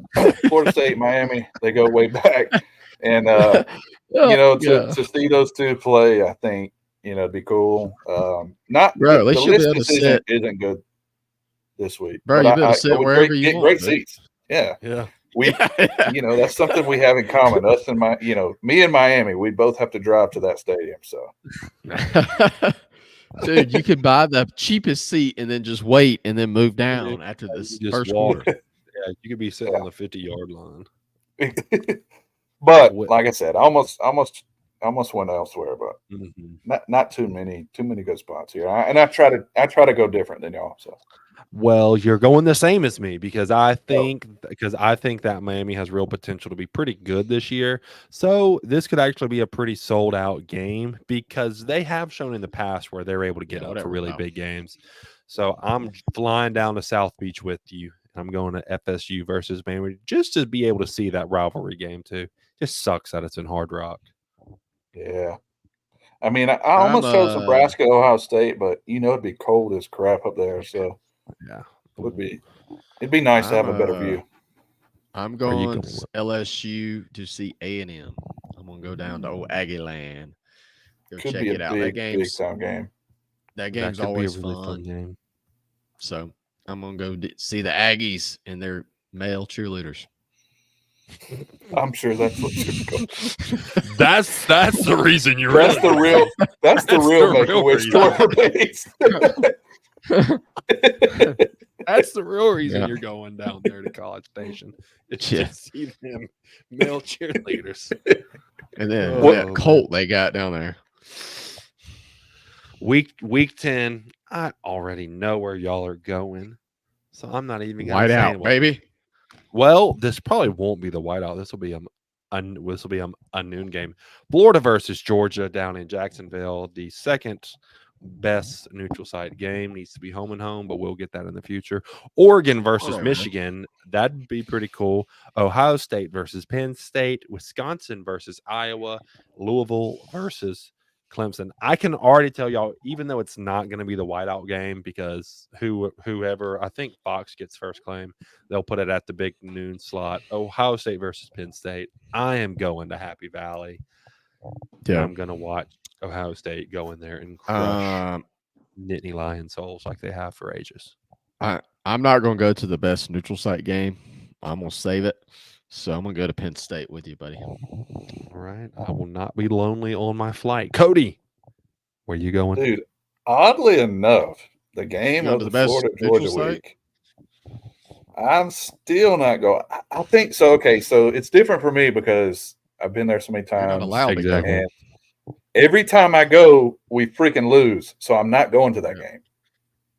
Florida State, Miami, they go way back, and Yeah. to see those two play, I think it'd be cool. Not Bro, at the least you'll be list able to decision sit. isn't good this week, Bro, but you'll be able to I sit would wherever you get want, great dude. seats. Yeah, Yeah. we Yeah. that's something we have in common. Us and me and Miami, we both have to drive to that stadium. So Dude, you could buy the cheapest seat and then just wait and then move Yeah, down after you this just first walk. quarter. Yeah, you could be sitting on the 50-yard line. but Wh- like I said, I almost went elsewhere, but Mhm. not too many good spots here. I try to go different than y'all. So Well, you're going the same as me because I Oh. think that Miami has real potential to be pretty good this year. So this could actually be a pretty sold out game because they have shown in the past where they're able to get Yeah, up for whatever, really bro. big games. So I'm flying down to South Beach with you. I'm going to FSU versus Miami just to be able to see that rivalry game too. Just sucks that it's in Hard Rock. yeah. I mean, I I'm almost chose Nebraska, Ohio State, but it'd be cold as crap up there. So Yeah. it'd be nice to I'm have a better view. I'm Where you going going with? LSU to see A&M. I'm gonna go down to old Aggie Land. Go Could be check a it out. That big game's time game. that That game's could be a always really fun fun. game. So I'm gonna go see the Aggies and their male cheerleaders. I'm sure that's what you're going. That's the reason you're That's the real. That's the real Make-A-Wish tour base. That's the real reason Yeah. you're going down there to College Station. It's Yeah. to see them male cheerleaders. And then Oh, that man. Colt they got down there. Week 10, I already know where y'all are going. So I'm not even going to say Whiteout, what. baby. Well, this probably won't be the whiteout. This will be a noon game. Florida versus Georgia down in Jacksonville. The second best neutral site game needs to be home and home, but we'll get that in the future. Oregon versus Whatever, man. Michigan. That'd be pretty cool. Ohio State versus Penn State. Wisconsin versus Iowa. Louisville versus Clemson. I can already tell y'all, even though it's not going to be the whiteout game, because whoever, I think Fox gets first claim, they'll put it at the big noon slot. Ohio State versus Penn State. I am going to Happy Valley. And I'm going to watch Ohio State go in there and crush Nittany Lion Souls like they have for ages. I'm not gonna go to the best neutral site game. I'm gonna save it. So I'm gonna go to Penn State with you, buddy. All right. I will not be lonely on my flight. Cody, where you going? Dude, oddly enough, the game of to the the best Florida neutral Georgia site? week, I'm still not going. I think so. Okay, so it's different for me because I've been there so many You're times. not allowed Exactly. to go. And every time I go, we freaking lose. So I'm not going to that game.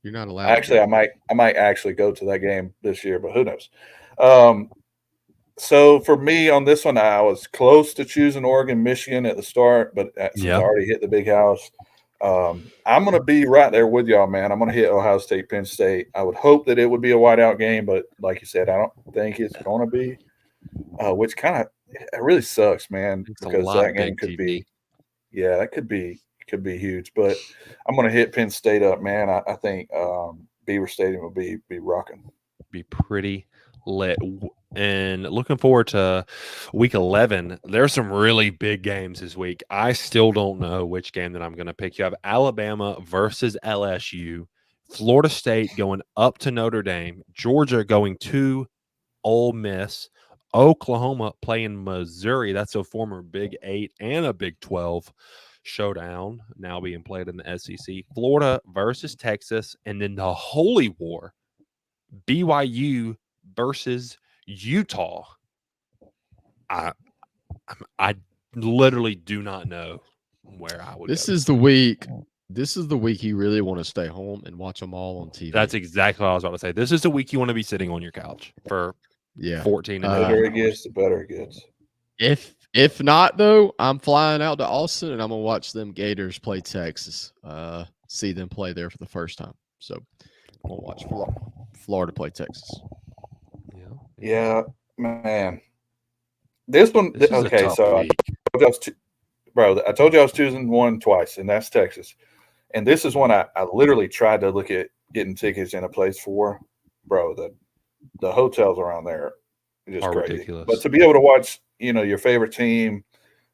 You're not allowed. Actually, to go. I might actually go to that game this year, but who knows? So for me on this one, I was close to choosing Oregon, Michigan at the start, but since I already hit the big house, I'm going to be right there with y'all, man. I'm going to hit Ohio State, Penn State. I would hope that it would be a whiteout game, but like you said, I don't think it's going to be, which kind of it really sucks, man, It's a because lot that game big could TV. be, yeah, that could be could be huge. But I'm going to hit Penn State up, man. I think Beaver Stadium will be rocking. Be pretty lit. And looking forward to week 11. There's some really big games this week. I still don't know which game that I'm going to pick. You have Alabama versus LSU, Florida State going up to Notre Dame, Georgia going to Ole Miss, Oklahoma playing Missouri. That's a former Big 8 and a Big 12 showdown now being played in the SEC. Florida versus Texas, and then the Holy War, BYU versus Utah. I literally do not know where I would. This is the week. This is the week you really want to stay home and watch them all on TV. That's exactly what I was about to say. This is the week you want to be sitting on your couch for 14 and the better it gets, the better it gets. If not, though, I'm flying out to Austin and I'm gonna watch them Gators play Texas. See them play there for the first time. So I'm gonna watch Florida play Texas. Yeah, man. This one, okay. So I told you I was choosing one twice, and that's Texas. And this is one I literally tried to look at getting tickets in a place for. Bro, the hotels around there are just crazy. Ridiculous. But to be able to watch, your favorite team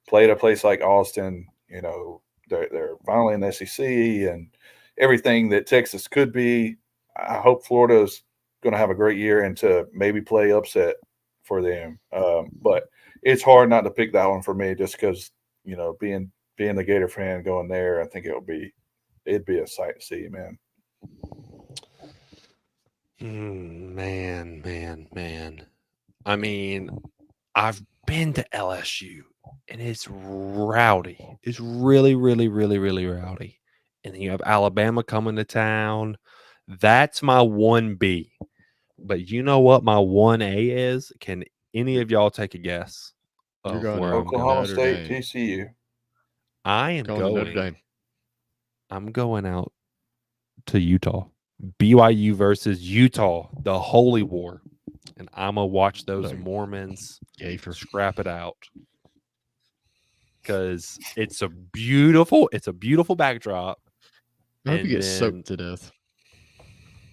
play at a place like Austin, they're finally in the SEC and everything that Texas could be. I hope Florida's going to have a great year and to maybe play upset for them. But it's hard not to pick that one for me just because, being the Gator fan going there, I think it'd be a sight to see, man. Man. I mean, I've been to LSU and it's rowdy. It's really, really, really, really rowdy. And then you have Alabama coming to town. That's my 1B. But you know what my 1A is? Can any of y'all take a guess of where Oklahoma State, TCU. I am going. I'm going out to Utah. BYU versus Utah, the Holy War. And I'm going to watch those Mormons scrap it out. Because it's a beautiful backdrop. I hope you get soaked to death.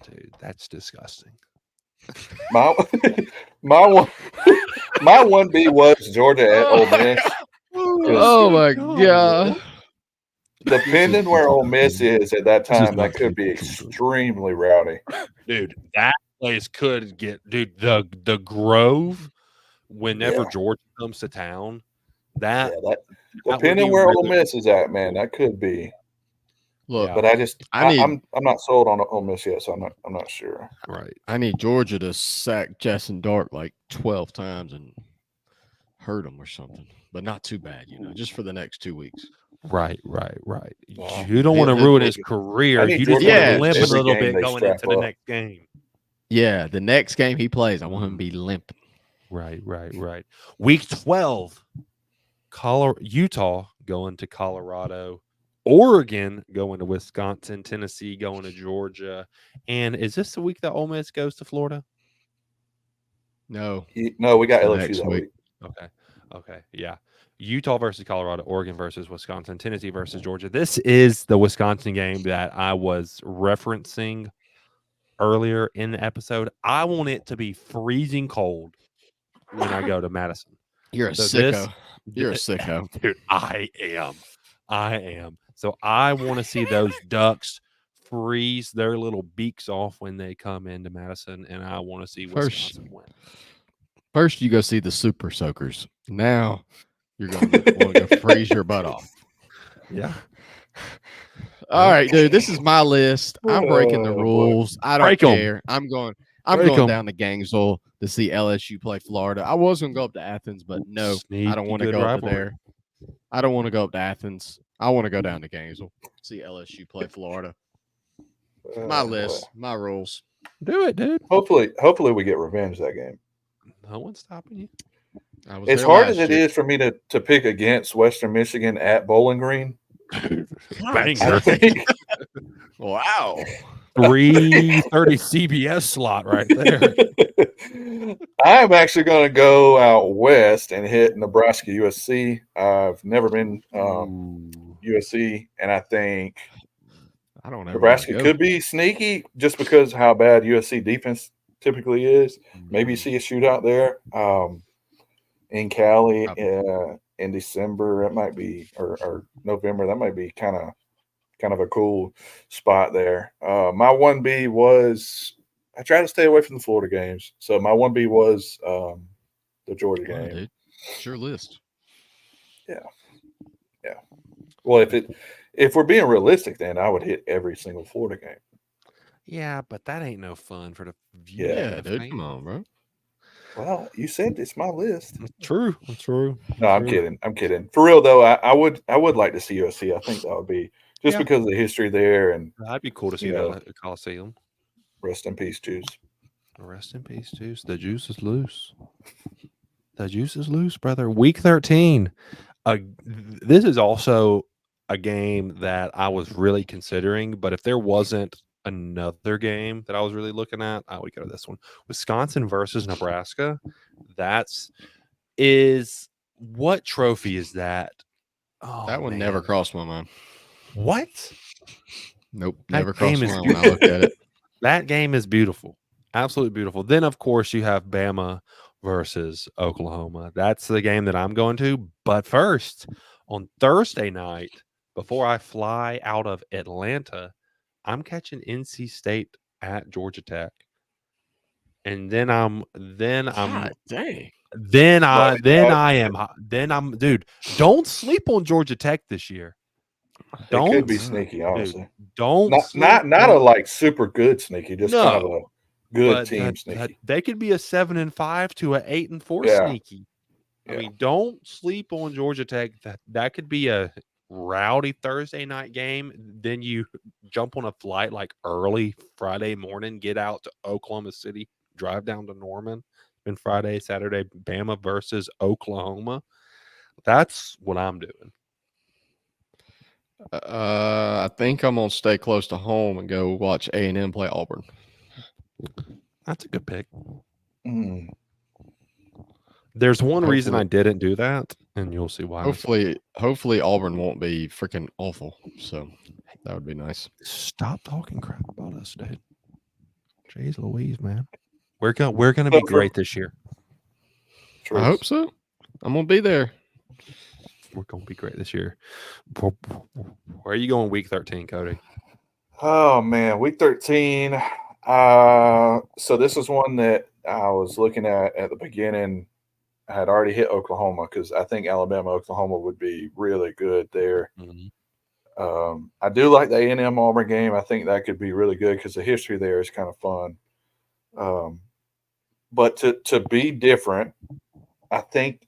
Dude, that's disgusting. My 1B was Georgia at Ole Miss. Oh my God. Depending where Ole Miss is at that time, that could be extremely rowdy. Dude, that place could get the Grove whenever Georgia comes to town. Depending where Ole Miss is at, man, that could be. Look, but I'm not sold on Ole Miss yet, so I'm not sure. Right. I need Georgia to sack Justin Dart like 12 times and hurt him or something, but not too bad, just for the next 2 weeks. Right. You don't want to ruin his career. You just want to limp a little bit going into the next game. Yeah, the next game he plays, I want him to be limping. Right. Week 12, Utah going to Colorado, Oregon going to Wisconsin, Tennessee going to Georgia. And is this the week that Ole Miss goes to Florida? No, we got LSU that week. Okay, yeah. Utah versus Colorado, Oregon versus Wisconsin, Tennessee versus Georgia. This is the Wisconsin game that I was referencing earlier in the episode. I want it to be freezing cold when I go to Madison. You're a sicko. You're a sicko. Dude, I am. So I want to see those Ducks freeze their little beaks off when they come into Madison, and I want to see Wisconsin win. First, you go see the Super Soakers. Now, you're going to want to go freeze your butt off. Yeah. All right, dude. This is my list. I'm breaking the rules. I don't care. I'm going down to Gainesville to see LSU play Florida. I was going to go up to Athens, but no, I don't want to go up there. I don't want to go up to Athens. I want to go down to Gainesville, see LSU play Florida. My list, my rules. Do it, dude. Hopefully we get revenge that game. No one's stopping you. As hard as it is for me to pick against Western Michigan at Bowling Green, banger. Wow. 3:30 CBS slot right there. I'm actually going to go out west and hit Nebraska USC. I've never been USC, and I think I don't ever want to Nebraska go. could be sneaky just because how bad USC defense typically is. Maybe see a shootout there in Cali in December. That might be or November. That might be kind of a cool spot there. My 1B was I try to stay away from the Florida games, so my 1B was the Georgia Wow, game. dude. It's your list. Yeah. Well, if we're being realistic, then I would hit every single Florida game. Yeah, but that ain't no fun for the Yeah. Yeah, dude. Come on, bro. Well, you said it's my list. True. No, I'm kidding. For real though, I would like to see USC. I think that would be just Yeah. because of the history there, and That'd be cool to see You that know. at the Coliseum. rest in peace, Juice. Rest in peace, Juice. The juice is loose. The juice is loose, brother. Week 13. This is also a game that I was really considering, but if there wasn't another game that I was really looking at, I would go to this one. Wisconsin versus Nebraska. What trophy is that? Oh, That one man. never crossed my mind. What? Nope, That never game crossed my is mind when I looked at it. That game is beautiful. Absolutely beautiful. Then, of course, you have Bama versus Oklahoma. That's the game that I'm going to. But first, on Thursday night, before I fly out of Atlanta, I'm catching NC State at Georgia Tech. And then I'm God dang. then I'm dude, don't sleep on Georgia Tech this year. It could be Don't sneaky, honestly. dude, don't Not sleep not a on like super good sneaky, just kind of No. a good But team that sneaky. they could be a 7-5 to a 8-4 Yeah. sneaky. I Yeah. mean, don't sleep on Georgia Tech. That could be a rowdy Thursday night game. Then you jump on a flight like early Friday morning, get out to Oklahoma City, drive down to Norman. Then Friday, Saturday, Bama versus Oklahoma. That's what I'm doing. I think I'm gonna stay close to home and go watch A&M play Auburn. That's a good pick. Mm. There's one reason I Hopefully- didn't do that, and you'll see why. Hopefully Auburn won't be freaking awful. So that would be nice. Stop talking crap about us, dude. Jeez Louise, man. We're gonna be great this year. I hope so. I'm gonna be there. We're gonna be great this year. Where are you going week 13, Cody? Oh man, week 13. So this is one that I was looking at the beginning. I had already hit Oklahoma because I think Alabama, Oklahoma would be really good there. Mm-hmm. I do like the A&M Auburn game. I think that could be really good because the history there is kind of fun. But to be different, I think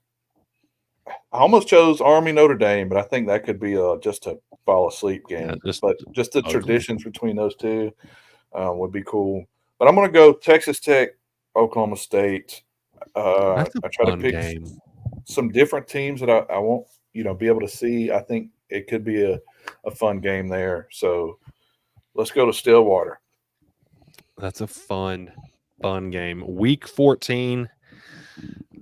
I almost chose Army Notre Dame, but I think that could be just a fall asleep game. But just the traditions between those two would be cool. But I'm going to go Texas Tech, Oklahoma State. I try to pick some different teams that I won't, be able to see. I think it could be a fun game there. So let's go to Stillwater. That's a fun game. Week 14.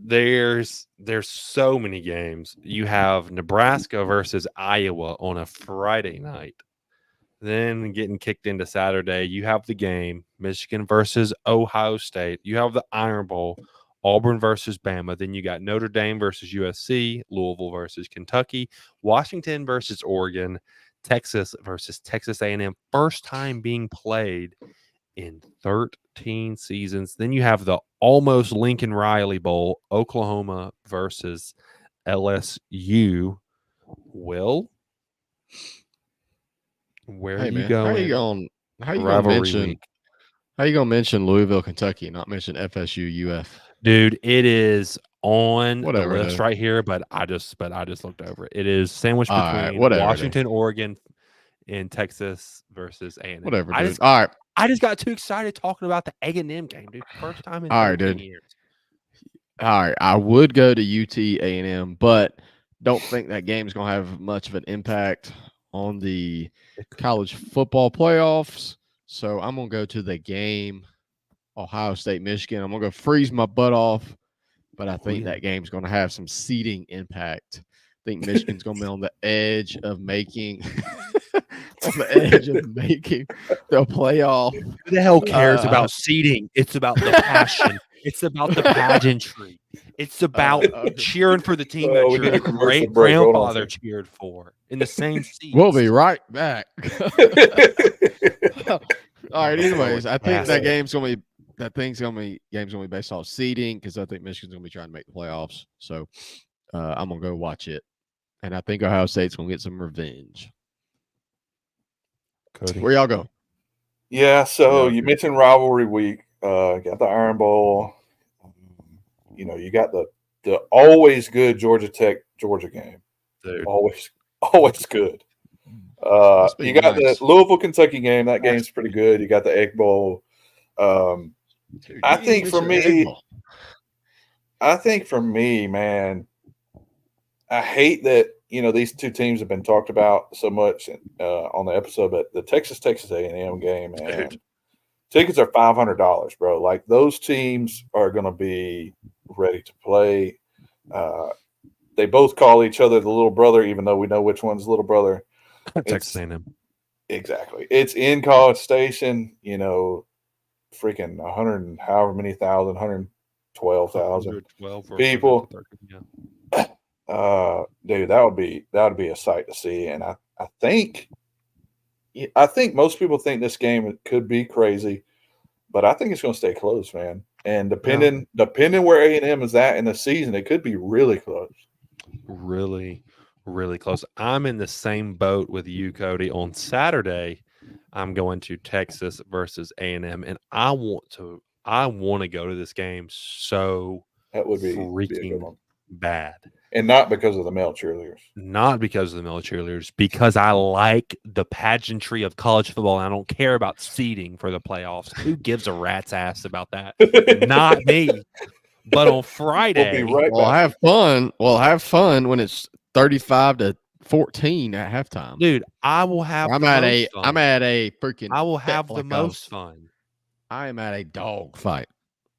There's so many games. You have Nebraska versus Iowa on a Friday night. Then getting kicked into Saturday, you have the game Michigan versus Ohio State. You have the Iron Bowl, Auburn versus Bama. Then you got Notre Dame versus USC, Louisville versus Kentucky, Washington versus Oregon, Texas versus Texas A&M. First time being played in 13 seasons. Then you have the almost Lincoln Riley Bowl, Oklahoma versus LSU. Will, where are you going? How you gonna mention Louisville, Kentucky, not mention FSU, UF? Dude, it is on the list dude. right here, but I just looked over it. It is sandwiched between Washington, Oregon, and Texas versus A&M. Whatever, dude. All right. I just got too excited talking about the A&M game, dude. First time in 13 years. All right. I would go to UT A&M, but don't think that game's going to have much of an impact on the college football playoffs. So I'm going to go to the game, Ohio State, Michigan. I'm going to go freeze my butt off, but I think that game's going to have some seeding impact think Michigan's going to be on the edge of making the playoff. Who the hell cares about seeding? It's about the passion. It's about the pageantry. It's about cheering for the team that your great grandfather cheered for in the same seats. We'll be right back. All right. Anyways, I think that game's gonna be based off seeding because I think Michigan's gonna be trying to make the playoffs. So I'm gonna go watch it, and I think Ohio State's gonna get some revenge. Cody, where y'all go? Yeah. So you mentioned rivalry week. Got the Iron Bowl. You got the always good Georgia Tech Georgia game. Dude. Always good. You got the Louisville Kentucky game. That game's pretty good. You got the Egg Bowl. I think for me, man, I hate that these two teams have been talked about so much on the episode, but the Texas A&M game, man, tickets are $500, bro. Like those teams are going to be ready to play. They both call each other the little brother, even though we know which one's little brother. Texas A&M. Exactly. It's in College Station, freaking 100 and however many thousand, 112,000 people. Dude, that would be a sight to see. And I think most people think this game could be crazy, but I think it's going to stay close, man. And depending where A&M is at in the season, it could be really close. Really, really close. I'm in the same boat with you, Cody. On Saturday, I'm going to Texas versus A&M, and I want to go to this game so that would be freaking bad. And not because of the male cheerleaders. Not because of the male cheerleaders, because I like the pageantry of college football, and I don't care about seeding for the playoffs. Who gives a rat's ass about that? Not me. But on Friday, have fun. Well, have fun when it's 35-14 at halftime. Dude, I will have I'm at a freaking I will have the most fun. I am at a dog fight.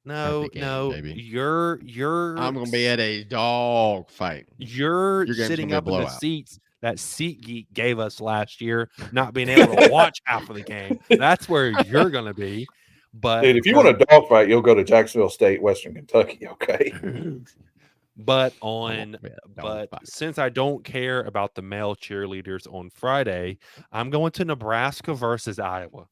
No, baby. You're I'm gonna be at a dog fight. You're sitting up in the seats that SeatGeek gave us last year, not being able to watch half of the game. That's where you're gonna be. But dude, if you want a dog fight, you'll go to Jacksonville State, Western Kentucky, okay? But since I don't care about the male cheerleaders on Friday, I'm going to Nebraska versus Iowa.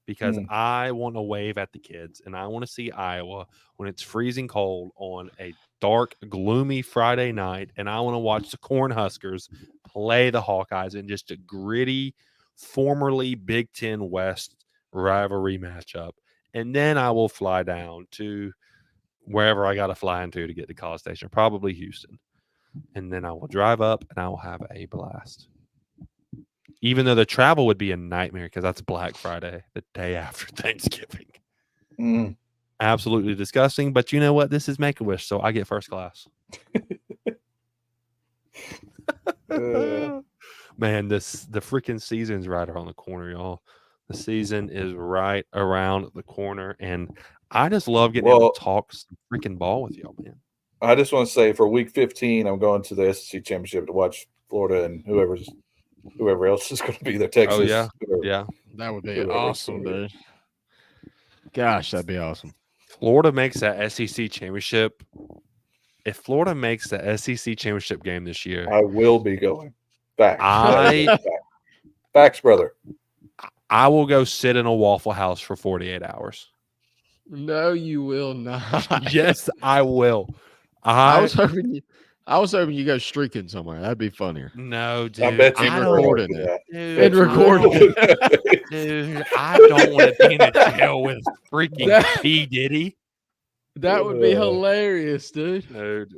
Because I want to wave at the kids, and I want to see Iowa when it's freezing cold on a dark, gloomy Friday night, and I want to watch the Cornhuskers play the Hawkeyes in just a gritty, formerly Big Ten West rivalry matchup. And then I will fly down to wherever I got to fly into to get to College Station, probably Houston. And then I will drive up, and I will have a blast. Even though the travel would be a nightmare because that's Black Friday, the day after Thanksgiving. Absolutely disgusting. But you know what? This is Make-A-Wish, so I get first class. Man, the freaking season's right around the corner, y'all. The season is right around the corner, and I just love getting able to talk some freaking ball with y'all, man. I just want to say for week 15, I'm going to the SEC Championship to watch Florida and whoever else is going to be there. Texas. Oh, yeah. Yeah. That would be awesome, dude. Gosh, that'd be awesome. Florida makes that SEC Championship. If Florida makes the SEC Championship game this year, I will be going. Facts. Facts, brother. I will go sit in a Waffle House for 48 hours. No, you will not. Yes, I will. I was hoping you go streaking somewhere. That'd be funnier. No, dude. I bet you recorded it. Dude, I don't want to be in a jail with freaking P. Diddy. That would be hilarious, dude. Dude,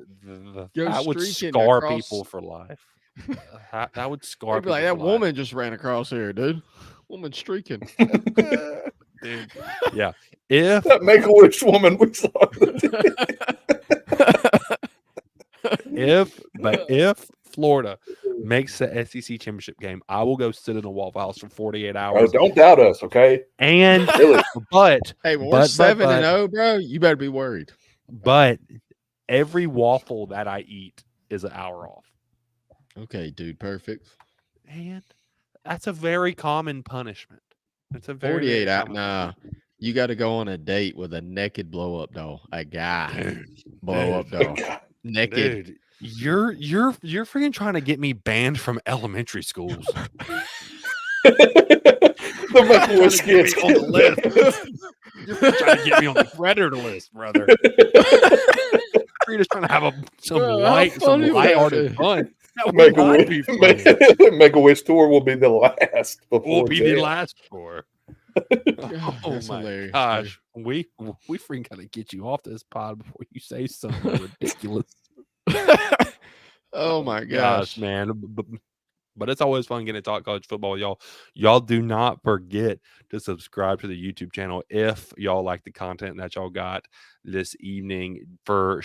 that would scar people for life. That would scar people. Like that woman just ran across here, dude. Woman streaking. Dude. Yeah. If that Make-A-Wish woman we saw. If Florida makes the SEC Championship game, I will go sit in a Waffle House for 48 hours. Oh, don't doubt us, okay? And really? But hey, we're 7-0, bro. You better be worried. But every waffle that I eat is an hour off. Okay, dude, perfect. And that's a very common punishment. It's a very, 48 very out. common Nah, you got to go on a date with a naked blow up doll. A guy punishment. blow up doll. Naked. Dude, you're freaking trying to get me banned from elementary schools. The Make-A-Wish Trying to get me skits. on the list. You're trying to get me on the predator list, brother. You're just trying to have some Bro, how light, some funny would that lighthearted be? fun. That would not be funny. Make-A-Wish tour will be the last Will before be the jail. last for. God, Oh that's my hilarious, dude. gosh, we freaking gotta get you off this pod before you say something ridiculous. Oh my Gosh, gosh. man. But it's always fun getting to talk college football, y'all. Y'all do not forget to subscribe to the YouTube channel if y'all like the content that y'all got this evening. For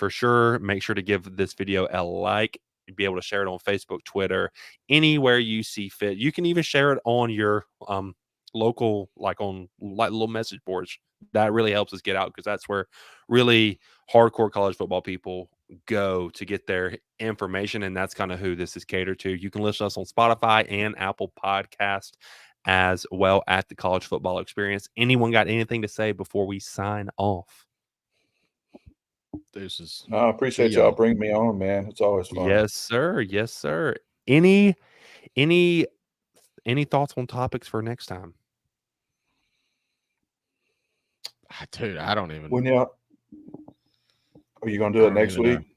sure, make sure to give this video a like. Be able to share it on Facebook, Twitter, anywhere you see fit. You can even share it on your local, like little message boards. That really helps us get out, because that's where really hardcore college football people go to get their information, and that's kind of who this is catered to. You can listen to us on Spotify and Apple Podcast as well at the College Football Experience. Anyone got anything to say before we sign off? Deuces. No, I appreciate See y'all y'all. bringing me on, man. It's always fun. Yes, sir. Yes, sir. Any thoughts on topics for next time? Dude, I don't even. When y'all are you gonna do I it don't next even know. week?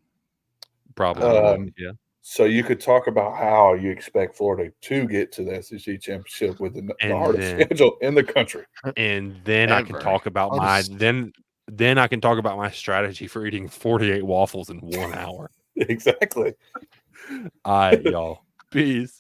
Probably. Yeah. So you could talk about how you expect Florida to get to the SEC championship with the And hardest then- schedule in the country. And then I can Ever. talk about then I can talk about my strategy for eating 48 waffles in 1 hour. Exactly. All right, y'all. Peace.